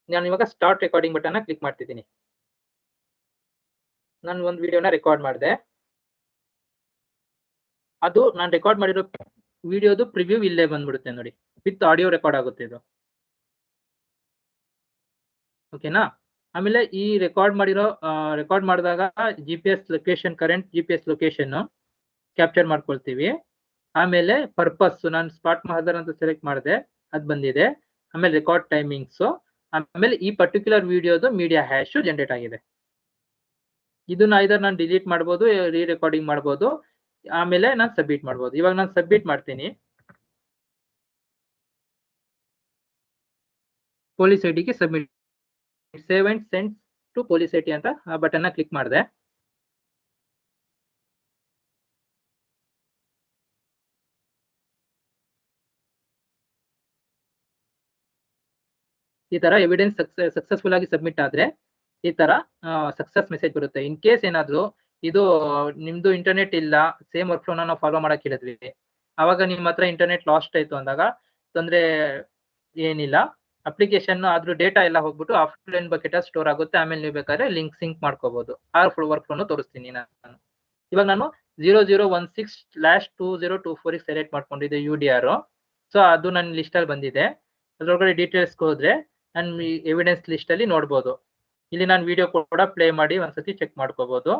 ನಾನು ಇವಾಗ ಸ್ಟಾರ್ಟ್ ರೆಕಾರ್ಡಿಂಗ್ ಬಟನ್ ನ ಕ್ಲಿಕ್ ಮಾಡ್ತಿದ್ದೀನಿ. ನಾನು ಒಂದು ವಿಡಿಯೋನ ರೆಕಾರ್ಡ್ ಮಾಡಿದೆ. ಅದು ನಾನು ರೆಕಾರ್ಡ್ ಮಾಡಿರೋ ವಿಡಿಯೋದು ಪ್ರಿವ್ಯೂ ಇಲ್ಲೇ ಬಂದ್ಬಿಡುತ್ತೆ ನೋಡಿ, ವಿತ್ ಆಡಿಯೋ ರೆಕಾರ್ಡ್ ಆಗುತ್ತೆ ಇದು. ಓಕೆನಾ? ಆಮೇಲೆ ಈ ರೆಕಾರ್ಡ್ ಮಾಡಿದಾಗ GPS location, current GPS location capture ಮಾಡ್ಕೊಳ್ತೀವಿ. ಆಮೇಲೆ ಪರ್ಪಸ್ ನಾನು ಸ್ಪಾಟ್ ಮಹದಾರ್ ಅಂತ ಸೆಲೆಕ್ಟ್ ಮಾಡಿದೆ, ಅದು ಬಂದಿದೆ. ಆಮೇಲೆ ರೆಕಾರ್ಡ್ ಟೈಮಿಂಗ್ಸ್, ಆಮೇಲೆ ಈ ಪರ್ಟಿಕ್ಯುಲರ್ ವಿಡಿಯೋದು ಮೀಡಿಯಾ ಹ್ಯಾಶ್ ಜನರೇಟ್ ಆಗಿದೆ. ಇದನ್ನ ಐದರ್ ನಾನು ಡಿಲೀಟ್ ಮಾಡ್ಬೋದು, ರೀ ರೆಕಾರ್ಡಿಂಗ್ ಮಾಡ್ಬೋದು, ಆಮೇಲೆ ನಾನು ಸಬ್ಮಿಟ್ ಮಾಡ್ಬೋದು. ಇವಾಗ ನಾನು ಸಬ್ಮಿಟ್ ಮಾಡ್ತೀನಿ. ಪೊಲೀಸ್ ಐಟಿಗೆ submit, save and send to police IT ಅಂತ ಆ ಬಟನ್ ನ ಕ್ಲಿಕ್ ಮಾಡಿದೆ. ಈ ತರ ಎವಿಡೆನ್ಸ್ ಸಕ್ಸಸ್ಫುಲ್ ಆಗಿ ಸಬ್ಮಿಟ್ ಆದ್ರೆ ಈ ತರ ಸಕ್ಸಸ್ ಮೆಸೇಜ್ ಬರುತ್ತೆ. ಇನ್ ಕೇಸ್ ಏನಾದ್ರು ಇದು ನಿಮ್ದು ಇಂಟರ್ನೆಟ್ ಇಲ್ಲ, ಸೇಮ್ ವರ್ಕ್ ಫ್ಲೋನ ನಾವು ಫಾಲೋ ಮಾಡಕ್ ಹೇಳಿದ್ವಿ, ಅವಾಗ ನಿಮ್ಮ ಹತ್ರ ಇಂಟರ್ನೆಟ್ ಲಾಸ್ಟ್ ಆಯ್ತು ಅಂದಾಗ ತೊಂದ್ರೆ ಏನಿಲ್ಲ. ಅಪ್ಲಿಕೇಶನ್ ಆದ್ರೂ ಡೇಟಾ ಎಲ್ಲ ಹೋಗ್ಬಿಟ್ಟು ಆಫ್ಲೈನ್ ಬಕೆಟ್ ಸ್ಟೋರ್ ಆಗುತ್ತೆ. ಆಮೇಲೆ ನೀವು ಬೇಕಾದ್ರೆ ಲಿಂಕ್ ಸಿಂಕ್ ಮಾಡ್ಕೋಬಹುದು. ಆ ವರ್ಕ್ ಫ್ಲೋನು ತೋರಿಸ್ತೀನಿ ನಾನು. ಇವಾಗ ನಾನು 0016/2024 ಸೆಲೆಕ್ಟ್ ಮಾಡ್ಕೊಂಡಿದ್ದೆ UDR. ಸೊ ಅದು ನನ್ನ ಲಿಸ್ಟ್ ಅಲ್ಲಿ ಬಂದಿದೆ. ಅದ್ರೊಳಗಡೆ ಡೀಟೇಲ್ಸ್ ಹೋದ್ರೆ ನಾನು ಎವಿಡೆನ್ಸ್ ಲಿಸ್ಟ್ ಅಲ್ಲಿ ನೋಡ್ಬೋದು. ಇಲ್ಲಿ ನಾನು ವಿಡಿಯೋ ಕೂಡ ಪ್ಲೇ ಮಾಡಿ ಒಂದ್ಸತಿ ಚೆಕ್ ಮಾಡ್ಕೋಬಹುದು.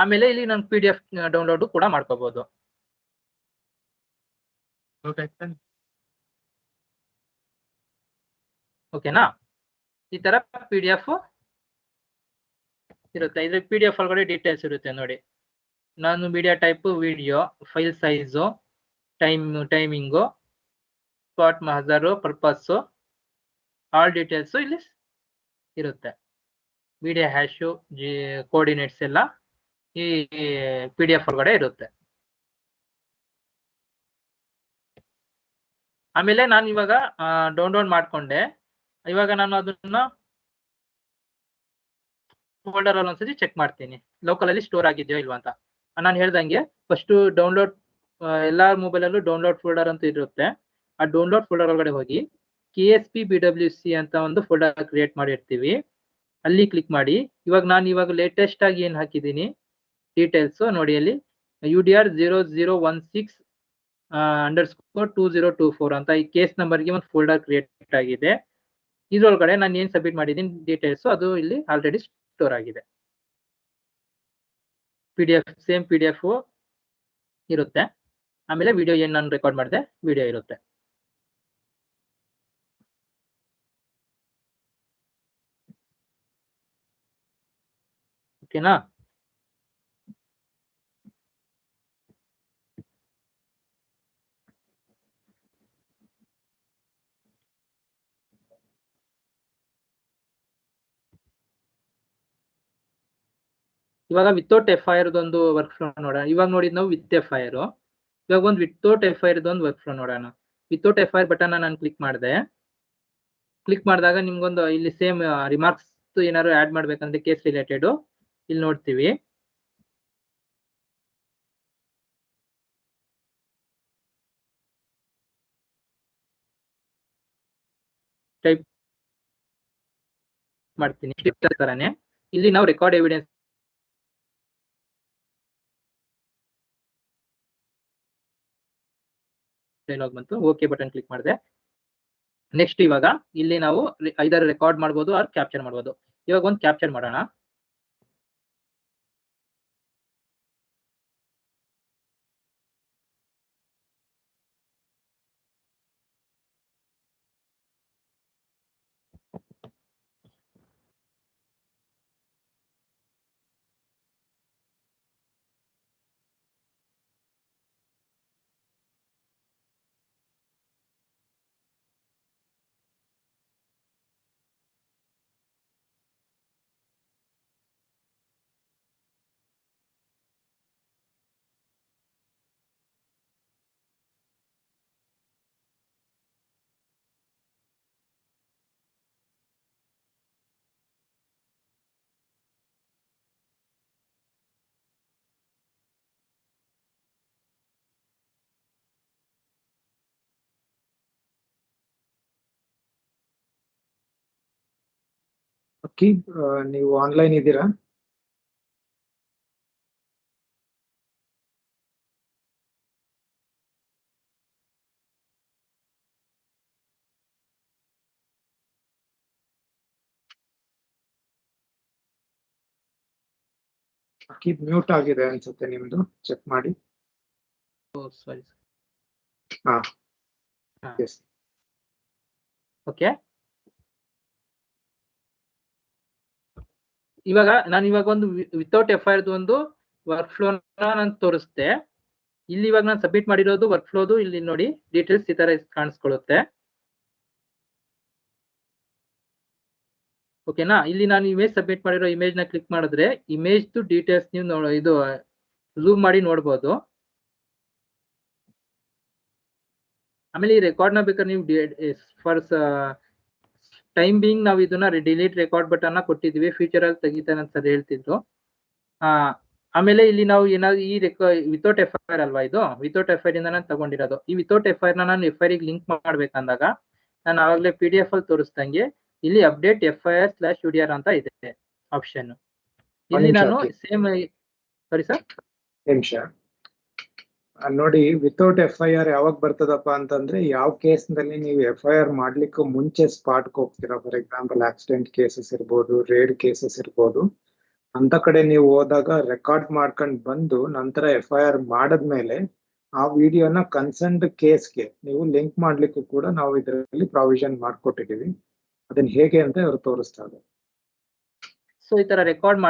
ಆಮೇಲೆ ಇಲ್ಲಿ ನಾನು PDF ಡೌನ್ಲೋಡ್ ಕೂಡ ಮಾಡ್ಕೋಬಹುದು. ಓಕೆನಾ? ಈ ತರ PDF ಇರುತ್ತೆ. ಇದ್ರ PDF ಒಳಗಡೆ ಡೀಟೇಲ್ಸ್ ಇರುತ್ತೆ ನೋಡಿ. ನಾನು media type video, file size, timing, spot mahazar, purpose, all details ಇಲ್ಲಿ ಇರುತ್ತೆ. ಮೀಡಿಯಾ ಹ್ಯಾಶು, ಕೋಆರ್ಡಿನೇಟ್ಸ್ ಎಲ್ಲ ಈ PDF ಒಳಗಡೆ ಇರುತ್ತೆ. ಆಮೇಲೆ ನಾನು ಇವಾಗ ಡೌನ್ಲೋಡ್ ಮಾಡ್ಕೊಂಡೆ. ಇವಾಗ ನಾನು ಅದನ್ನ ಫೋಲ್ಡರ್ ಅಲ್ಲಿ ಒಂದ್ಸತಿ ಚೆಕ್ ಮಾಡ್ತೀನಿ, ಲೋಕಲ್ ಅಲ್ಲಿ ಸ್ಟೋರ್ ಆಗಿದೆಯೋ ಇಲ್ವಾ ಅಂತ. ನಾನು ಹೇಳ್ದಂಗೆ ಫಸ್ಟ್ ಡೌನ್ಲೋಡ್, ಎಲ್ಲಾ ಮೊಬೈಲ್ ಅಲ್ಲೂ ಡೌನ್ಲೋಡ್ ಫೋಲ್ಡರ್ ಅಂತ ಇರುತ್ತೆ. ಆ ಡೌನ್ಲೋಡ್ ಫೋಲ್ಡರ್ ಒಳಗಡೆ ಹೋಗಿ KSP BWC ಅಂತ ಒಂದು ಫೋಲ್ಡರ್ ಕ್ರಿಯೇಟ್ ಮಾಡಿರ್ತೀವಿ, ಅಲ್ಲಿ ಕ್ಲಿಕ್ ಮಾಡಿ. ಇವಾಗ ಲೇಟೆಸ್ಟ್ ಆಗಿ ಏನ್ ಹಾಕಿದೀನಿ ಡೀಟೇಲ್ಸ್ ನೋಡಿ. ಅಲ್ಲಿ UDR 0016 _2024 ಅಂತ ಈ ಕೇಸ್ ನಂಬರ್ಗೆ ಒಂದು ಫೋಲ್ಡರ್ ಕ್ರಿಯೇಟ್ ಆಗಿದೆ. ಇದ್ರೊಳಗಡೆ ನಾನು ಏನ್ ಸಬ್ಮಿಟ್ ಮಾಡಿದ್ದೀನಿ ಡೀಟೇಲ್ಸ್ ಅದು ಇಲ್ಲಿ ಆಲ್ರೆಡಿ ಸ್ಟೋರ್ ಆಗಿದೆ. ಸೇಮ್ PDF ಇರುತ್ತೆ. ಆಮೇಲೆ ವಿಡಿಯೋ ಏನ್ ನಾನು ರೆಕಾರ್ಡ್ ಮಾಡಿದೆ ವಿಡಿಯೋ ಇರುತ್ತೆ. ಓಕೆನಾ? ಇವಾಗ ವಿತೌಟ್ FIR ಒಂದು ವರ್ಕ್ ಫ್ಲೋ ನೋಡೋಣ. ಇವಾಗ ನೋಡಿದ್ ನಾವು ವಿತ್ FIR. ಇವಾಗ ಒಂದು ವಿತೌಟ್ FIR ಒಂದು ವರ್ಕ್ ಫ್ಲೋ ನೋಡೋಣ. ವಿತೌಟ್ FIR ಬಟನ್ ನಾನು ಕ್ಲಿಕ್ ಮಾಡಿದೆ. ಕ್ಲಿಕ್ ಮಾಡಿದಾಗ ನಿಮ್ಗೊಂದು ಇಲ್ಲಿ ಸೇಮ್ ರಿಮಾರ್ಕ್ಸ್ ಏನಾದ್ರು ಆಡ್ ಮಾಡ್ಬೇಕಂದ್ರೆ ಕೇಸ್ ರಿಲೇಟೆಡ್ ಇಲ್ಲಿ ನೋಡ್ತೀವಿ. ಟೈಪ್ ಮಾಡ್ತೀನಿ ತರನೇ ಇಲ್ಲಿ ನಾವು ರೆಕಾರ್ಡ್ ಎವಿಡೆನ್ಸ್ ಡೈಲಾಗ್ ಬಂತು. ಓಕೆ ಬಟನ್ ಕ್ಲಿಕ್ ಮಾಡಿದೆ. ನೆಕ್ಸ್ಟ್ ಇವಾಗ ಇಲ್ಲಿ ನಾವು ಐದರ್ ರೆಕಾರ್ಡ್ ಮಾಡ್ಬೋದು ಆರ್ ಕ್ಯಾಪ್ಚರ್ ಮಾಡ್ಬೋದು. ಇವಾಗ ಒಂದು ಕ್ಯಾಪ್ಚರ್ ಮಾಡೋಣ. ಅಕ್ಕಿ ನೀವು ಆನ್ಲೈನ್ ಇದ್ದೀರಾ? ಅಕ್ಕಿ ಮ್ಯೂಟ್ ಆಗಿದೆ ಅನ್ಸುತ್ತೆ ನಿಮ್ದು, ಚೆಕ್ ಮಾಡಿ. ಸಾರಿ. ಹಾ ಹಾ. ಎಸ್. ಓಕೆ, ಇವಾಗ ಒಂದು ವಿತೌಟ್ FIR ಒಂದು ವರ್ಕ್ ಫ್ಲೋ ನಾನು ತೋರಿಸ್ತೆ. ಇಲ್ಲಿ ಇವಾಗ ನಾನು ಸಬ್ಮಿಟ್ ಮಾಡಿರೋದು ವರ್ಕ್ ಫ್ಲೋದು ಇಲ್ಲಿ ನೋಡಿ ಡೀಟೇಲ್ಸ್ ಈ ತರ ಕಾಣಿಸ್ಕೊಳ್ಳುತ್ತೆ. ಓಕೆನಾ? ಇಲ್ಲಿ ನಾನು ಇಮೇಜ್ ಸಬ್ಮಿಟ್ ಮಾಡಿರೋ ಇಮೇಜ್ ನ ಕ್ಲಿಕ್ ಮಾಡಿದ್ರೆ ಇಮೇಜ್ ಡೀಟೇಲ್ಸ್ ನೀವು ಇದು ಝೂಮ್ ಮಾಡಿ ನೋಡ್ಬೋದು. ಆಮೇಲೆ ಈ ರೆಕಾರ್ಡ್ ನ ಬೇಕಾದ್ರೆ ನೀವು ಫಾರ್ ಟೈಮ್ ಬೀಯಿಂಗ್ ನಾವು ಇದನ್ನ ಡಿಲೀಟ್ ರೆಕಾರ್ಡ್ ಬಟನ್ ಕೊಟ್ಟಿದ್ವಿ. ಫ್ಯೂಚರ್ ಅಲ್ಲಿ ತೆಗಿತಾನೆ ಅಂತ ಹೇಳ್ತಿದ್ರು. ಆಮೇಲೆ ಇಲ್ಲಿ ನಾವು ಏನಾದ್ರು ಈ ವಿತೌಟ್ FIR ಅಲ್ವಾ, ಇದು ವಿತೌಟ್ FIR ಇಂದ ನಾನು ತಗೊಂಡಿರೋದು. ಈ ವಿತೌಟ್ FIR ನಾನು FIR ಗೆ ಲಿಂಕ್ ಮಾಡ್ಬೇಕಂದಾಗ ನಾನು ಆವಾಗಲೇ PDF ಅಲ್ಲಿ ತೋರಿಸ್ದಂಗೆ ಇಲ್ಲಿ ಅಪ್ಡೇಟ್ FIR/UDR ಅಂತ ಇದೆ ಆಪ್ಷನ್. ಇಲ್ಲಿ ನಾನು ಸೇಮ್ ಸಾರಿ ಸರ್ ನಿಮಿಷ ನೋಡಿ, ವಿತೌಟ್ FIR ಯಾವಾಗ ಬರ್ತದಪ್ಪ ಅಂತಂದ್ರೆ ಯಾವ ಕೇಸ್ ನಲ್ಲಿ ನೀವು FIR ಮಾಡ್ಲಿಕ್ಕೆ ಮುಂಚೆ ಸ್ಪಾಟ್ಗೆ ಹೋಗ್ತೀರಾ. ಫಾರ್ ಎಕ್ಸಾಂಪಲ್ ಆಕ್ಸಿಡೆಂಟ್ ಕೇಸಸ್ ಇರ್ಬೋದು, ರೇಡ್ ಕೇಸಸ್ ಇರ್ಬೋದು, ಅಂತ ಕಡೆ ನೀವು ಹೋದಾಗ ರೆಕಾರ್ಡ್ ಮಾಡ್ಕೊಂಡು ಬಂದು ನಂತರ FIR ಮಾಡದ್ಮೇಲೆ ಆ ವಿಡಿಯೋನ ಕನ್ಸರ್ನ್ಡ್ ಕೇಸ್ಗೆ ನೀವು ಲಿಂಕ್ ಮಾಡ್ಲಿಕ್ಕೂ ಕೂಡ ನಾವು ಇದರಲ್ಲಿ ಪ್ರಾವಿಷನ್ ಮಾಡ್ಕೊಟ್ಟಿದೀವಿ. ಅದನ್ನ ಹೇಗೆ ಅಂತ ಅವ್ರು ತೋರಿಸ್ತಾರೆ. ಸೊ ಈ ತರ ರೆಕಾರ್ಡ್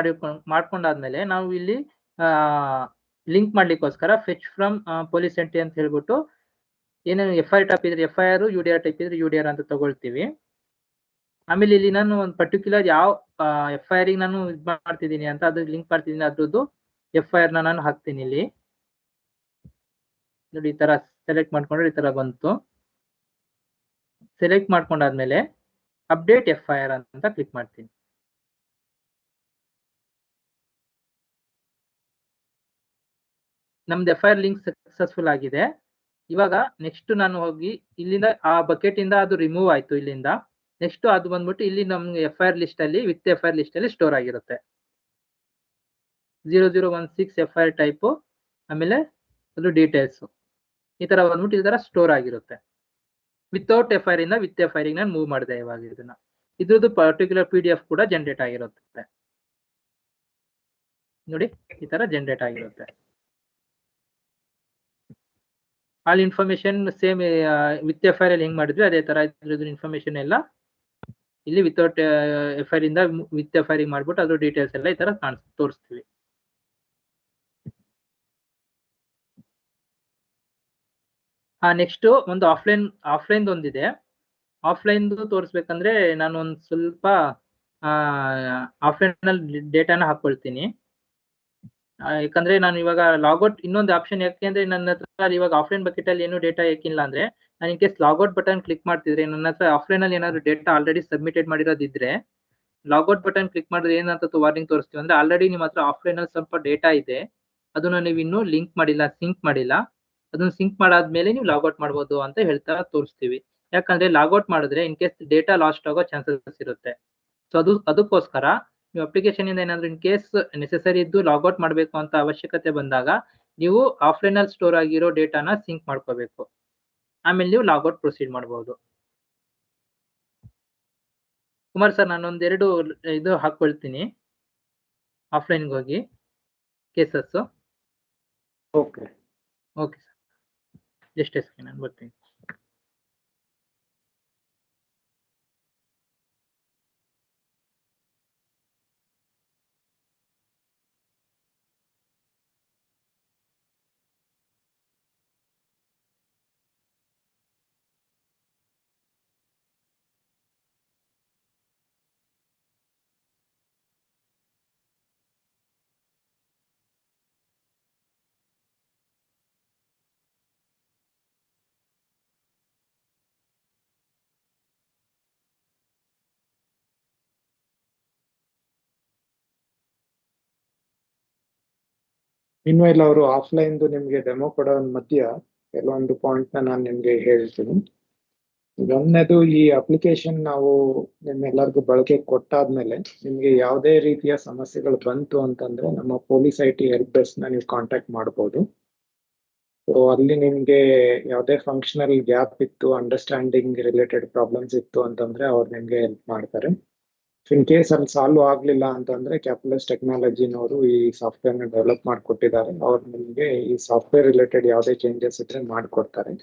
ಮಾಡ್ಕೊಂಡಾದ್ಮೇಲೆ ನಾವು ಇಲ್ಲಿ ಲಿಂಕ್ ಮಾಡ್ಲಿಕ್ಕೋಸ್ಕರ ಫೆಚ್ ಫ್ರಮ್ ಪೊಲೀಸ್ ಎಂಟ್ರಿ ಅಂತ ಹೇಳ್ಬಿಟ್ಟು ಏನೇನು FIR ಟೈಪ್ ಇದ್ರೆ FIR, UDR ಟೈಪ್ ಇದ್ರೆ UDR ಅಂತ ತಗೊಳ್ತೀವಿ. ಆಮೇಲೆ ಇಲ್ಲಿ ನಾನು ಒಂದು ಪರ್ಟಿಕ್ಯುಲರ್ ಯಾವ FIR ಗೆ ನಾನು ಇದು ಮಾಡ್ತಿದ್ದೀನಿ ಅಂತ ಅದ್ರ ಲಿಂಕ್ ಮಾಡ್ತಿದ್ದೀನಿ, ಅದ್ರದ್ದು FIR ನಾನು ಹಾಕ್ತೀನಿ. ಇಲ್ಲಿ ನೋಡಿ ಈ ತರ ಸೆಲೆಕ್ಟ್ ಮಾಡ್ಕೊಂಡ್ರೆ ಈ ತರ ಬಂತು. ಸೆಲೆಕ್ಟ್ ಮಾಡ್ಕೊಂಡಾದ್ಮೇಲೆ ಅಪ್ಡೇಟ್ FIR ಅಂತ ಕ್ಲಿಕ್ ಮಾಡ್ತೀನಿ. ನಮ್ದು FIR ಲಿಂಕ್ ಸಕ್ಸಸ್ಫುಲ್ ಆಗಿದೆ. ಇವಾಗ ನೆಕ್ಸ್ಟ್ ನಾನು ಹೋಗಿ ಇಲ್ಲಿಂದ ಆ ಬಕೆಟ್ ಇಂದ ಅದು ರಿಮೂವ್ ಆಯ್ತು ಇಲ್ಲಿಂದ. ನೆಕ್ಸ್ಟ್ ಅದು ಬಂದ್ಬಿಟ್ಟು ಇಲ್ಲಿ ನಮ್ಗೆ FIR ಲಿಸ್ಟ್ ಅಲ್ಲಿ ವಿತ್ FIR ಲಿಸ್ಟ್ ಅಲ್ಲಿ ಸ್ಟೋರ್ ಆಗಿರುತ್ತೆ. 0016 FIR ಟೈಪ್, ಆಮೇಲೆ ಅದು ಡೀಟೇಲ್ಸ್ ಈ ತರ ಬಂದ್ಬಿಟ್ಟು ಈ ತರ ಸ್ಟೋರ್ ಆಗಿರುತ್ತೆ. ವಿತೌಟ್ FIR ಇಂದ ವಿತ್ FIR ಗೆ ನಾನು ಮೂವ್ ಮಾಡಿದೆ ಇವಾಗ ಇದನ್ನ. ಇದ್ರದ್ದು ಪರ್ಟಿಕ್ಯುಲರ್ PDF ಕೂಡ ಜನರೇಟ್ ಆಗಿರುತ್ತೆ ನೋಡಿ, ಈ ತರ ಜನರೇಟ್ ಆಗಿರುತ್ತೆ. All information same with FIR ಅಲ್ಲಿ ಹೆಂಗ್ ಮಾಡಿದ್ವಿ ಅದೇ ತರ ಇದ್ರದ್ದು ಇನ್ಫಾರ್ಮೇಶನ್ ಎಲ್ಲ ಇಲ್ಲಿ ವಿತೌಟ್ FIR ಇಂದ ವಿತ್ FIR ಮಾಡ್ಬಿಟ್ಟು ಅದ್ರ ಡೀಟೇಲ್ಸ್ ಎಲ್ಲ ಈ ತರ ತೋರಿಸ್ತೀವಿ. ನೆಕ್ಸ್ಟ್ ಒಂದು ಆಫ್ಲೈನ್ ಒಂದಿದೆ. ಆಫ್ಲೈನ್ ತೋರಿಸ್ಬೇಕಂದ್ರೆ ನಾನು ಒಂದ್ ಸ್ವಲ್ಪ ಆಫ್ಲೈನ್ ಅಲ್ಲಿ ಡೇಟಾನ ಹಾಕೊಳ್ತೀನಿ. ಯಾಕಂದ್ರೆ ನಾನು ಇವಾಗ ಲಾಗೌಟ್ ಇನ್ನೊಂದು ಆಪ್ಷನ್ ಯಾಕೆಂದ್ರೆ ನನ್ನ ಹತ್ರ ಇವಾಗ ಆಫ್ಲೈನ್ ಬಕೆಟ್ ಅಲ್ಲಿ ಏನು ಡೇಟಾ ಯಾಕಿಲ್ಲ ಅಂದ್ರೆ ನಾನು in case logout button click ಮಾಡ್ತಿದ್ರೆ ನನ್ನ ಹತ್ರ ಆಫ್ಲೈನ್ ಅಲ್ಲಿ ಏನಾದ್ರು ಡೇಟಾ ಆಲ್ರೆಡಿ ಸಬ್ಮಿಟೆಡ್ ಮಾಡಿರೋದಿದ್ರೆ ಲಾಗೌಟ್ ಬಟನ್ ಕ್ಲಿಕ್ ಮಾಡಿದ್ರೆ ಏನಂತ ವಾರ್ನಿಂಗ್ ತೋರಿಸ್ತೀವಿ ಅಂದ್ರೆ ಆಲ್ರೆಡಿ ನಿಮ್ಮ ಹತ್ರ ಆಫ್ಲೈನ್ ಅಲ್ಲಿ ಸ್ವಲ್ಪ ಡೇಟಾ ಇದೆ, ಅದನ್ನ ನೀವು ಇನ್ನೂ ಲಿಂಕ್ ಮಾಡಿಲ್ಲ, ಸಿಂಕ್ ಮಾಡಿಲ್ಲ. ಅದನ್ನ ಸಿಂಕ್ ಮಾಡಾದ್ಮೇಲೆ ನೀವು ಲಾಗೌಟ್ ಮಾಡ್ಬೋದು ಅಂತ ಹೇಳ್ತಾ ತೋರಿಸ್ತೀವಿ. ಯಾಕಂದ್ರೆ ಲಾಗೌಟ್ ಮಾಡಿದ್ರೆ ಇನ್ ಕೇಸ್ ಡೇಟಾ ಲಾಸ್ಟ್ ಆಗೋ ಚಾನ್ಸಸ್ ಇರುತ್ತೆ. ಸೊ ಅದಕ್ಕೋಸ್ಕರ ನೀವು ಅಪ್ಲಿಕೇಶನ್ ಇಂದ ಏನಾದ್ರು ಇನ್ ಕೇಸ್ ನೆಸೆಸರಿ ಇದ್ದು ಲಾಗೌಟ್ ಮಾಡಬೇಕು ಅಂತ ಅವಶ್ಯಕತೆ ಬಂದಾಗ ನೀವು ಆಫ್ಲೈನ್ ಅಲ್ಲಿ ಸ್ಟೋರ್ ಆಗಿರೋ ಡೇಟಾನ ಸಿಂಕ್ ಮಾಡ್ಕೋಬೇಕು. ಆಮೇಲೆ ನೀವು ಲಾಗೌಟ್ ಪ್ರೊಸೀಡ್ ಮಾಡಬಹುದು. ಕುಮಾರ್ ಸರ್, ನಾನೊಂದೆರಡು ಇದು ಹಾಕೊಳ್ತೀನಿ ಆಫ್ಲೈನ್ಗೆ ಹೋಗಿ cases. Okay okay sir, just ನಾನು ಬರ್ತೀನಿ. ಇನ್ಮೇಲೆ ಅವರು ಆಫ್ಲೈನ್ ನಿಮ್ಗೆ ಡೆಮೋ ಕೊಡೋ ಮಧ್ಯ ಕೆಲವೊಂದು ಪಾಯಿಂಟ್ ನಾನು ನಿಮ್ಗೆ ಹೇಳ್ತೀನಿ. ಒಂದನೇದು, ಈ ಅಪ್ಲಿಕೇಶನ್ ನಾವು ನಿಮ್ಮೆಲ್ಲರಿಗೂ ಬಳಕೆ ಕೊಟ್ಟಾದ್ಮೇಲೆ ನಿಮ್ಗೆ ಯಾವುದೇ ರೀತಿಯ ಸಮಸ್ಯೆಗಳು ಬಂತು ಅಂತಂದ್ರೆ ನಮ್ಮ ಪೊಲೀಸ್ IT ಹೆಲ್ಪ್ ಡೆಸ್ಕ್ ನ ನೀವು ಕಾಂಟ್ಯಾಕ್ಟ್ ಮಾಡ್ಬೋದು. ಸೊ ಅಲ್ಲಿ ನಿಮ್ಗೆ ಯಾವುದೇ ಫಂಕ್ಷನಲ್ ಗ್ಯಾಪ್ ಇತ್ತು, ಅಂಡರ್ಸ್ಟ್ಯಾಂಡಿಂಗ್ ರಿಲೇಟೆಡ್ ಪ್ರಾಬ್ಲಮ್ಸ್ ಇತ್ತು ಅಂತಂದ್ರೆ ಅವ್ರು ನಿಮ್ಗೆ ಹೆಲ್ಪ್ ಮಾಡ್ತಾರೆ. ಇನ್ ಕೇಸ್ ಅಲ್ಲಿ ಸಾಲ್ವ್ ಆಗ್ಲಿಲ್ಲ ಅಂತಂದ್ರೆ ಕ್ಯಾಪ್ಯುಲಸ್ ಟೆಕ್ನಾಲಜಿನವರು ಈ ಸಾಫ್ಟ್ವೇರ್ ನ ಡೆವಲಪ್ ಮಾಡಿಕೊಟ್ಟಿದ್ದಾರೆ. ಅವ್ರು ನಿಮ್ಗೆ ಈ ಸಾಫ್ಟ್ವೇರ್ ರಿಲೇಟೆಡ್ ಯಾವುದೇ ಚೇಂಜಸ್ ಇದ್ರೆ ಮಾಡ್ಕೊಡ್ತಾರೆ.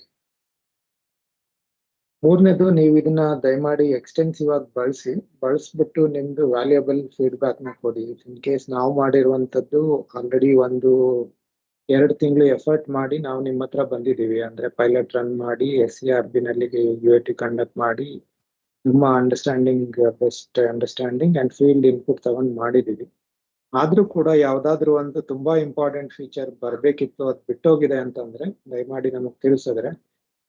ಮೂರನೇದು, ನೀವು ಇದನ್ನ ದಯಮಾಡಿ ಎಕ್ಸ್ಟೆನ್ಸಿವ್ ಆಗಿ ಬಳಸ್ಬಿಟ್ಟು ನಿಮ್ದು ವ್ಯಾಲ್ಯೂಯಬಲ್ ಫೀಡ್ಬ್ಯಾಕ್ ನ ಕೊಡಿ. ಇನ್ ಕೇಸ್ ನಾವು ಮಾಡಿರುವಂತದ್ದು ಆಲ್ರೆಡಿ 1-2 ತಿಂಗಳು ಎಫರ್ಟ್ ಮಾಡಿ ನಾವು ನಿಮ್ಮ ಹತ್ರ ಬಂದಿದ್ದೀವಿ. ಅಂದ್ರೆ ಪೈಲಟ್ ರನ್ ಮಾಡಿ SCRB ನಲ್ಲಿ UAT ಕಂಡಕ್ಟ್ ಮಾಡಿ ನಿಮ್ಮ best understanding and field input ತಗೊಂಡ್ ಮಾಡಿದೀವಿ. ಆದ್ರೂ ಕೂಡ ಯಾವ್ದಾದ್ರು ಒಂದು ತುಂಬಾ ಇಂಪಾರ್ಟೆಂಟ್ ಫೀಚರ್ ಬರ್ಬೇಕಿತ್ತು, ಅದು ಬಿಟ್ಟೋಗಿದೆ ಅಂತಂದ್ರೆ ದಯಮಾಡಿ ನಮಗ್ ತಿಳಿಸಿದ್ರೆ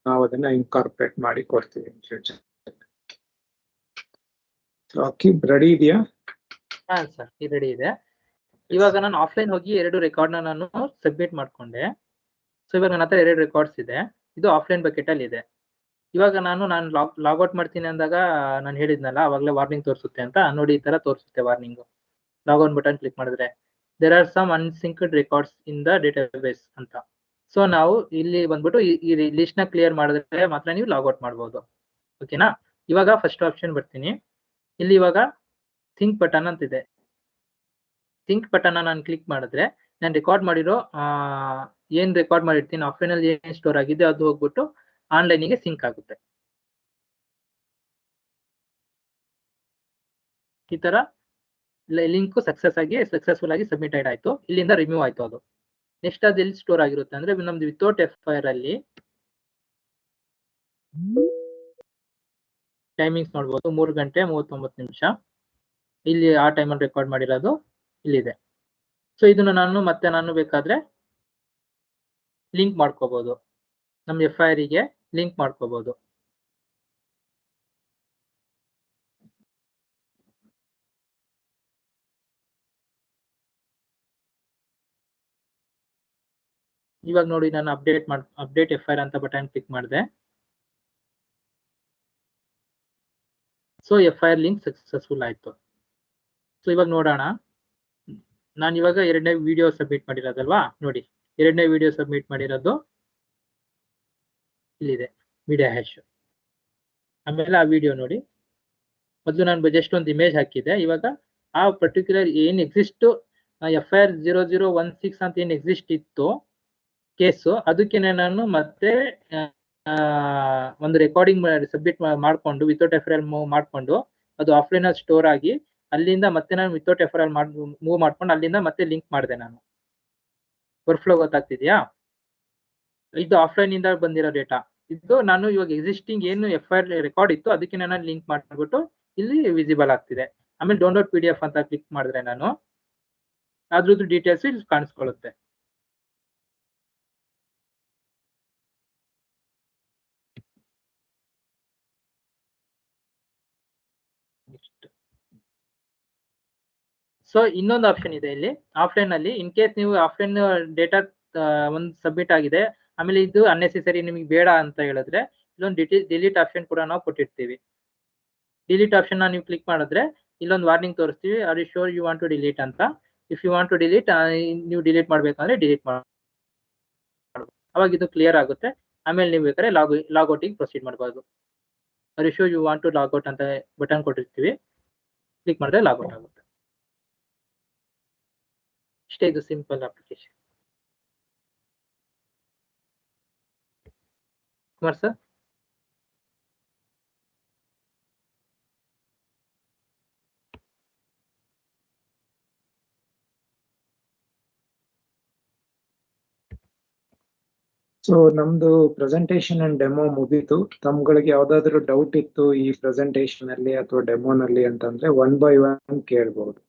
ನಾವು ಅದನ್ನ ಇನ್ಕಾರ್ಪೊರೇಟ್ ಮಾಡಿ ಕೊಡ್ತೀವಿ ಫ್ಯೂಚರ್. ಅಕೀಬ್ ರೆಡಿ ಇದೆಯಾ? ಹಾ ಸರ್, ರೆಡಿ ಇದೆ. ಇವಾಗ ನಾನು ಆಫ್ಲೈನ್ ಹೋಗಿ 2 ರೆಕಾರ್ಡ್ ನಾನು ಸಬ್ಮಿಟ್ ಮಾಡ್ಕೊಂಡೆ. ಸೊ ಇವಾಗ ನನ್ನ ಹತ್ರ 2 ರೆಕಾರ್ಡ್ಸ್ ಇದೆ. ಇದು ಆಫ್ಲೈನ್ ಬಕೆಟ್ ಅಲ್ಲಿ ಇದೆ. ಇವಾಗ ನಾನು ಲಾಗೌಟ್ ಮಾಡ್ತೀನಿ ಅಂದಾಗ ನಾನು ಹೇಳಿದ್ನಲ್ಲ ಅವಾಗಲೇ ವಾರ್ನಿಂಗ್ ತೋರಿಸುತ್ತೆ ಅಂತ. ನೋಡಿ, ಈ ತರ ತೋರಿಸುತ್ತೆ ವಾರ್ನಿಂಗ್. ಲಾಗೌಟ್ ಬಟನ್ ಕ್ಲಿಕ್ ಮಾಡಿದ್ರೆ there are some unsynced records in the database ಅಂತ. ಸೊ ನಾವು ಇಲ್ಲಿ ಬಂದ್ಬಿಟ್ಟು ಈ ಲಿಸ್ಟ್ ನ ಕ್ಲಿಯರ್ ಮಾಡಿದ್ರೆ ಮಾತ್ರ ನೀವು ಲಾಗೌಟ್ ಮಾಡ್ಬೋದು. ಓಕೆನಾ? ಇವಾಗ ಫಸ್ಟ್ ಆಪ್ಷನ್ ಬರ್ತೀನಿ. ಇಲ್ಲಿ ಇವಾಗ ಥಿಂಕ್ ಬಟನ್ ಅಂತಿದೆ. ಥಿಂಕ್ ಬಟನ್ ನಾನು ಕ್ಲಿಕ್ ಮಾಡಿದ್ರೆ ನಾನು ರೆಕಾರ್ಡ್ ಮಾಡಿರೋ ಏನ್ ರೆಕಾರ್ಡ್ ಮಾಡಿರ್ತೀನಿ ಆಫ್ಲೈನ್ ಅಲ್ಲಿ ಏನ್ ಸ್ಟೋರ್ ಆಗಿದೆ ಅದು ಹೋಗ್ಬಿಟ್ಟು ಆನ್ಲೈನಿಗೆ ಸಿಂಕ್ ಆಗುತ್ತೆ. ಈ ತರ ಲಿಂಕ್ ಸಕ್ಸಸ್ಫುಲ್ ಆಗಿ ಸಬ್ಮಿಟೆಡ್ ಆಯ್ತು. ಇಲ್ಲಿಂದ ರಿಮೂವ್ ಆಯ್ತು ಅದು. ನೆಕ್ಸ್ಟ್ ಅದು ಎಲ್ಲಿ ಸ್ಟೋರ್ ಆಗಿರುತ್ತೆ ಅಂದ್ರೆ ನಮ್ದು ವಿತೌಟ್ FIR ಅಲ್ಲಿ ಟೈಮಿಂಗ್ಸ್ ನೋಡ್ಬೋದು. 3 ಗಂಟೆ 39 ನಿಮಿಷ ಇಲ್ಲಿ ಆ ಟೈಮಲ್ಲಿ ರೆಕಾರ್ಡ್ ಮಾಡಿರೋದು ಇಲ್ಲಿದೆ. ಸೊ ಇದನ್ನ ನಾನು ಬೇಕಾದ್ರೆ ಲಿಂಕ್ ಮಾಡ್ಕೋಬಹುದು, ನಮ್ಮ FIR ಗೆ ಲಿಂಕ್ ಮಾಡ್ಕೋಬಹುದು. ಇವಾಗ ನೋಡಿ, ನಾನು ಅಪ್ಡೇಟ್ FIR ಅಂತ ಬಟನ್ ಕ್ಲಿಕ್ ಮಾಡಿದೆ. ಸೊ FIR ಲಿಂಕ್ ಸಕ್ಸಸ್ಫುಲ್ ಆಯ್ತು. ಸೊ ಇವಾಗ ನೋಡೋಣ, ನಾನು ಇವಾಗ 2ನೇ ವಿಡಿಯೋ ಸಬ್ಮಿಟ್ ಮಾಡಿರೋದಲ್ವಾ. ನೋಡಿ, 2ನೇ ವಿಡಿಯೋ ಸಬ್ಮಿಟ್ ಮಾಡಿರೋದು ಇಲ್ಲಿದೆ ಮೀಡಿಯಾ ಹ್ಯಾಶ್. ಆಮೇಲೆ ಆ ವಿಡಿಯೋ ನೋಡಿ. ಮೊದಲು ನಾನು ಜಸ್ಟ್ ಒಂದು ಇಮೇಜ್ ಹಾಕಿದ್ದೆ. ಇವಾಗ ಆ ಪರ್ಟಿಕ್ಯುಲರ್ ಏನ್ ಎಕ್ಸಿಸ್ಟ್ FIR 0016 ಅಂತ ಏನ್ ಎಕ್ಸಿಸ್ಟ್ ಇತ್ತು ಕೇಸು, ಅದಕ್ಕೆ ನಾನು ಮತ್ತೆ ಒಂದು ರೆಕಾರ್ಡಿಂಗ್ ಸಬ್ಮಿಟ್ ಮಾಡ್ಕೊಂಡು ವಿತೌಟ್ FIR ಮೂವ್ ಮಾಡ್ಕೊಂಡು ಅದು ಆಫ್ಲೈನ್ ಅಲ್ಲಿ ಸ್ಟೋರ್ ಆಗಿ ಅಲ್ಲಿಂದ ಮತ್ತೆ ನಾನು ವಿತೌಟ್ FIR ಮೂವ್ ಮಾಡ್ಕೊಂಡು ಅಲ್ಲಿಂದ ಮತ್ತೆ ಲಿಂಕ್ ಮಾಡಿದೆ ನಾನು. ವರ್ಕ್ಫ್ಲೋ ಗೊತ್ತಾಗ್ತಿದ್ಯಾ? ಇದು ಆಫ್ಲೈನ್ ಇಂದ ಬಂದಿರೋ ಡೇಟಾ. ಇದು ನಾನು ಇವಾಗ ಎಕ್ಸಿಸ್ಟಿಂಗ್ ಏನು FIR ರೆಕಾರ್ಡ್ ಇತ್ತು ಅದಕ್ಕೆ ನಾನು ಲಿಂಕ್ ಮಾಡ್ಬಿಟ್ಟು ಇಲ್ಲಿ ವಿಸಿಬಲ್ ಆಗ್ತಿದೆ. ಆಮೇಲೆ ಡೌನ್ಲೋಡ್ PDF ಅಂತ ಕ್ಲಿಕ್ ಮಾಡಿದ್ರೆ ನಾನು ಅದ್ರದ್ದು ಡೀಟೇಲ್ಸ್ ಇಲ್ಲಿ ಕಾಣಿಸ್ಕೊಳ್ಳುತ್ತೆ. ಸೊ ಇನ್ನೊಂದು ಆಪ್ಷನ್ ಇದೆ ಇಲ್ಲಿ ಆಫ್ಲೈನ್ ಅಲ್ಲಿ. ಇನ್ ಕೇಸ್ ನೀವು ಆಫ್ಲೈನ್ ಡೇಟಾ ಒಂದು ಸಬ್ಮಿಟ್ ಆಗಿದೆ, ಆಮೇಲೆ ಇದು ಅನ್ನೆಸೆಸರಿ ನಿಮಗೆ ಬೇಡ ಅಂತ ಹೇಳಿದ್ರೆ ಇಲ್ಲೊಂದು ಡಿಲೀಟ್ ಆಪ್ಷನ್ ಕೂಡ ನಾವು ಕೊಟ್ಟಿರ್ತೀವಿ. ಡಿಲೀಟ್ ಆಪ್ಷನ್ ನೀವು ಕ್ಲಿಕ್ ಮಾಡಿದ್ರೆ ಇಲ್ಲೊಂದು ವಾರ್ನಿಂಗ್ ತೋರಿಸ್ತೀವಿ, are you sure you want to delete ಅಂತ. If you want to delete, ನೀವು ಡಿಲೀಟ್ ಮಾಡ್ಬೇಕಂದ್ರೆ ಡಿಲೀಟ್ ಮಾಡಿ, ಅವಾಗ ಇದು ಕ್ಲಿಯರ್ ಆಗುತ್ತೆ. ಆಮೇಲೆ ನೀವು ಬೇಕಾದ್ರೆ ಲಾಗೌಟಿಗೆ ಪ್ರೊಸೀಡ್ ಮಾಡಬಹುದು. Are you sure you want to logout ಅಂತ ಬಟನ್ ಕೊಟ್ಟಿರ್ತೀವಿ, ಕ್ಲಿಕ್ ಮಾಡಿದ್ರೆ ಲಾಗೌಟ್ ಆಗುತ್ತೆ. ಇಷ್ಟೇ, ಇದು simple application. Kumar sir. So ನಮ್ದು ಪ್ರೆಸೆಂಟೇಶನ್ ಅಂಡ್ ಡೆಮೋ ಮುಗೀತು. ತಮ್ಗಳಿಗೆ ಯಾವ್ದಾದ್ರು ಡೌಟ್ ಇತ್ತು ಈ ಪ್ರೆಸೆಂಟೇಶನ್ ಅಲ್ಲಿ ಅಥವಾ ಡೆಮೋನಲ್ಲಿ ಅಂತಂದ್ರೆ 1 by 1 ಕೇಳ್ಬಹುದು.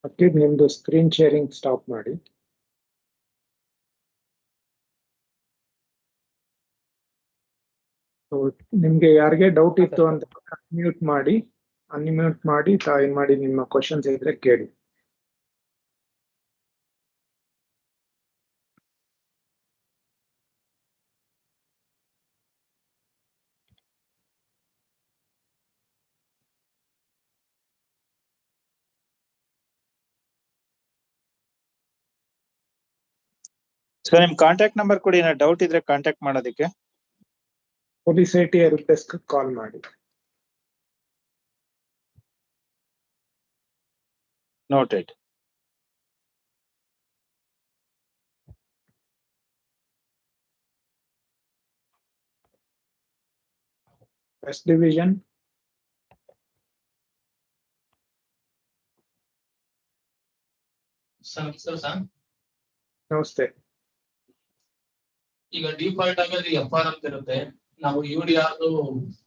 ಅಕ್ಕಿದ್ ನಿಮ್ದು ಸ್ಕ್ರೀನ್ ಶೇರಿಂಗ್ ಸ್ಟಾಪ್ ಮಾಡಿ. ನಿಮ್ಗೆ ಯಾರಿಗೆ ಡೌಟ್ ಇತ್ತು ಅಂತ ಅನ್ಮ್ಯೂಟ್ ಮಾಡಿ ಏನ್ ಮಾಡಿ ನಿಮ್ಮ ಕ್ವಶನ್ಸ್ ಇದ್ರೆ ಕೇಳಿ. ಸರ್ ನಿಮ್ ಕಾಂಟ್ಯಾಕ್ಟ್ ನಂಬರ್ ಕೊಡಿ, ಏನಾದ್ರು ಡೌಟ್ ಇದ್ರೆ ಕಾಂಟ್ಯಾಕ್ಟ್ ಮಾಡೋದಕ್ಕೆ. Police IT help desk call ಮಾಡಿ. ನೋಟೆಡ್. West division. ನಮಸ್ತೆ. ಈಗ ಡಿಫಾಲ್ಟ್ ಆಗಿ FR ಅಂತ ಇರುತ್ತೆ, ನಾವು UDR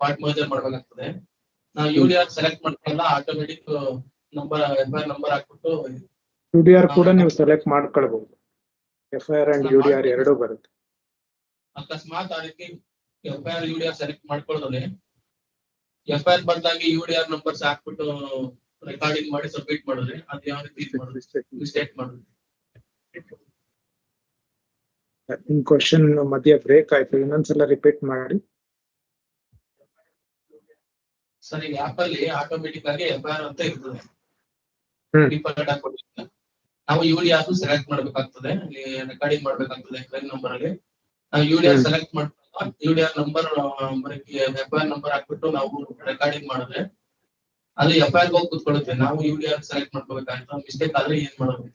ಪಾರ್ಟ್ ಮರ್ಜರ್ ಮಾಡ್ಬೇಕಾಗ್ತದೆ. ನಾವು UDR ಸೆಲೆಕ್ಟ್ ಮಾಡ್ಕೊಳ್ಳಲ್ಲ, ಆಟೋಮೆಟಿಕ್ ನಂಬರ್ FIR ನಂಬರ್ ಹಾಕ್ಬಿಟ್ಟು UDR ಕೂಡ ನೀವು ಸೆಲೆಕ್ಟ್ ಮಾಡ್ಕೊಳ್ಬಹುದು. FIR ಅಂಡ್ UDR ಎರಡೂ ಬರುತ್ತೆ. ಅಕಸ್ಮಾತ್ ಆ ರೀತಿ FIR UDR ಸೆಲೆಕ್ಟ್ ಮಾಡ್ಕೊಳ್ಳೋದ್ರೆ FIR ಬಂದಾಗಿ UDR ನಂಬರ್ಸ್ ಹಾಕ್ಬಿಟ್ಟು ರೆಕಾರ್ಡಿಂಗ್ ಮಾಡಿ ಸಬ್ಮಿಟ್ ಮಾಡಿದ್ರೆ ಅದು ಯಾವ ರೀತಿ ಮಿಸ್ಟೇಕ್ ಮಾಡೋದು? ನಿಮ್ ಕ್ವಶನ್ ಮಧ್ಯ ಬ್ರೇಕ್ ಆಯ್ತು, ಇನ್ನೊಂದ್ಸಲ ರಿಪೀಟ್ ಮಾಡಿ. ಸರ್ ಈಗ ಆಪ್ ಅಲ್ಲಿ ಆಟೋಮೆಟಿಕ್ ಆಗಿ FIR ಅಂತ ಇರ್ತದೆ, ಡಿಫಾಲ್ಟ್ ಹಾಕೊಟ್ಟಿಲ್ಲ. ನಾವು UDR ಸೆಲೆಕ್ಟ್ ಮಾಡ್ಬೇಕಾಗ್ತದೆ, ರೆಕಾರ್ಡಿಂಗ್ ಮಾಡ್ಬೇಕಾಗ್ತದೆ. ಕ್ಲೈಮ್ ನಂಬರ್ ಅಲ್ಲಿ ನಾವು UDR ಸೆಲೆಕ್ಟ್ ಮಾಡ್ಕೊಂಡು UDR ನಂಬರ್ FIR ನಂಬರ್ ಹಾಕ್ಬಿಟ್ಟು ನಾವು ರೆಕಾರ್ಡಿಂಗ್ ಮಾಡಿದ್ರೆ ಅದು FIR ಹೋಗಿ ಕೂತ್ಕೊಳ್ಳುತ್ತೆ. ನಾವು UDR ಸೆಲೆಕ್ಟ್ ಮಾಡ್ಕೋಬೇಕಾಗ್ತದೆ. ಮಿಸ್ಟೇಕ್ ಆದ್ರೆ ಏನ್ ಮಾಡೋದು?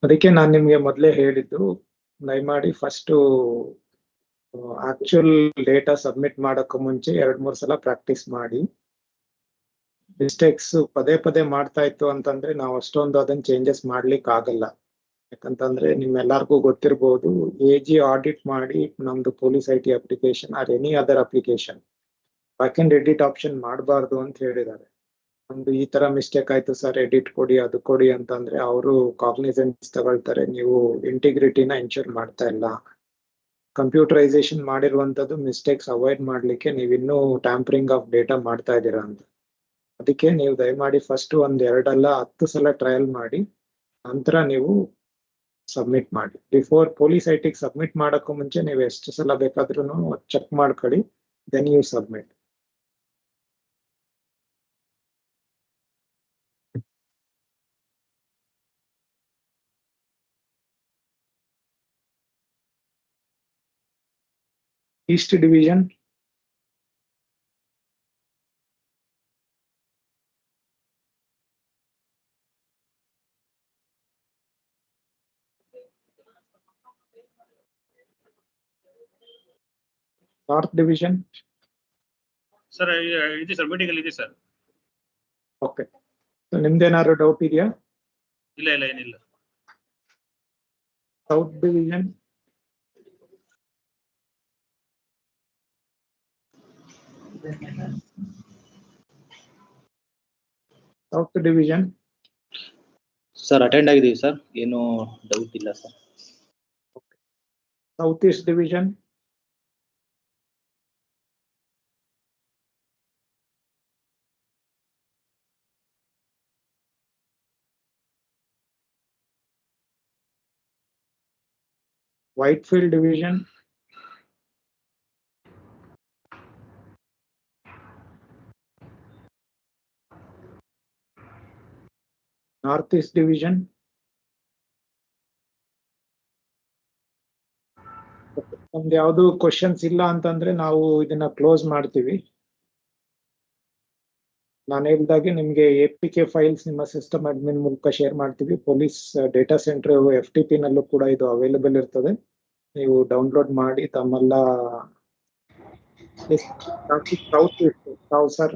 ಅದಕ್ಕೆ ನಾನು ನಿಮ್ಗೆ ಮೊದಲೇ ಹೇಳಿದ್ದು, ದಯಮಾಡಿ ಫಸ್ಟ್ ಆಕ್ಚುಯಲ್ ಡೇಟಾ ಸಬ್ಮಿಟ್ ಮಾಡೋಕ್ಕೂ ಮುಂಚೆ 2-3 ಸಲ ಪ್ರಾಕ್ಟೀಸ್ ಮಾಡಿ. ಮಿಸ್ಟೇಕ್ಸ್ ಪದೇ ಪದೇ ಮಾಡ್ತಾ ಇತ್ತು ಅಂತಂದ್ರೆ ನಾವು ಅಷ್ಟೊಂದು ಅದನ್ನ ಚೇಂಜಸ್ ಮಾಡ್ಲಿಕ್ಕೆ ಆಗಲ್ಲ. ಯಾಕಂತಂದ್ರೆ ನಿಮ್ಮೆಲ್ಲರಿಗೂ ಗೊತ್ತಿರ್ಬೋದು, AG ಆಡಿಟ್ ಮಾಡಿ ನಮ್ದು police IT application R any other application back and edit option ಮಾಡಬಾರ್ದು ಅಂತ ಹೇಳಿದ್ದಾರೆ. ಒಂದು ಈ ತರ ಮಿಸ್ಟೇಕ್ ಆಯ್ತು ಸರ್, ಎಡಿಟ್ ಕೊಡಿ ಅದು ಕೊಡಿ ಅಂತಂದ್ರೆ ಅವರು ಕಾಗ್ನಿಸೆನ್ಸ್ ತಗೊಳ್ತಾರೆ, ನೀವು ಇಂಟಿಗ್ರಿಟಿನ ಎನ್ಶೂರ್ ಮಾಡ್ತಾ ಇಲ್ಲ. ಕಂಪ್ಯೂಟರೈಸೇಷನ್ ಮಾಡಿರುವಂತದ್ದು ಮಿಸ್ಟೇಕ್ಸ್ ಅವಾಯ್ಡ್ ಮಾಡ್ಲಿಕ್ಕೆ ನೀವಿನ್ನೂ ಟ್ಯಾಂಪರಿಂಗ್ ಆಫ್ ಡೇಟಾ ಮಾಡ್ತಾ ಇದ್ದೀರಾ ಅಂತ. ಅದಕ್ಕೆ ನೀವು ದಯಮಾಡಿ ಫಸ್ಟ್ 10 ಸಲ ಟ್ರಯಲ್ ಮಾಡಿ ನಂತರ ನೀವು ಸಬ್ಮಿಟ್ ಮಾಡಿ. ಬಿಫೋರ್ ಪೊಲೀಸ್ IT ಸಬ್ಮಿಟ್ ಮಾಡಕ್ಕೂ ಮುಂಚೆ ನೀವು ಎಷ್ಟು ಸಲ ಬೇಕಾದ್ರೂ ಚೆಕ್ ಮಾಡ್ಕೊಳ್ಳಿ, then you submit. East division north division sir ಇದೆ ಸರ್, ಮೀಟಿಂಗ್ ಅಲ್ಲಿ ಇದೆ ಸರ್. ಓಕೆ, ನಿಮ್ದೇನಾದ್ರು ಡೌಟ್ ಇದೆಯಾ? ಇಲ್ಲ ಇಲ್ಲ ಏನಿಲ್ಲ. South division south division sir attend ಆಗಿದ್ದೀವಿ ಸರ್, ಏನು ಡೌಟ್ ಇಲ್ಲ sir. South East division Whitefield division Northeast division ನಮ್ದು ಯಾವ್ದು ಕ್ವಶನ್ಸ್ ಇಲ್ಲ ಅಂತಂದ್ರೆ ನಾವು ಇದನ್ನ ಕ್ಲೋಸ್ ಮಾಡ್ತೀವಿ. ನಾನು ಹೇಳ್ದಾಗೆ ನಿಮ್ಗೆ APK ಫೈಲ್ಸ್ ನಿಮ್ಮ ಸಿಸ್ಟಮ್ ಅಡ್ಮಿನ್ ಮೂಲಕ ಶೇರ್ ಮಾಡ್ತೀವಿ. ಪೊಲೀಸ್ ಡೇಟಾ ಸೆಂಟರ್ FTP ನಲ್ಲೂ ಕೂಡ ಇದು ಅವೈಲೇಬಲ್ ಇರ್ತದೆ. ನೀವು ಡೌನ್ಲೋಡ್ ಮಾಡಿ ತಮ್ಮೆಲ್ಲ ಸರ್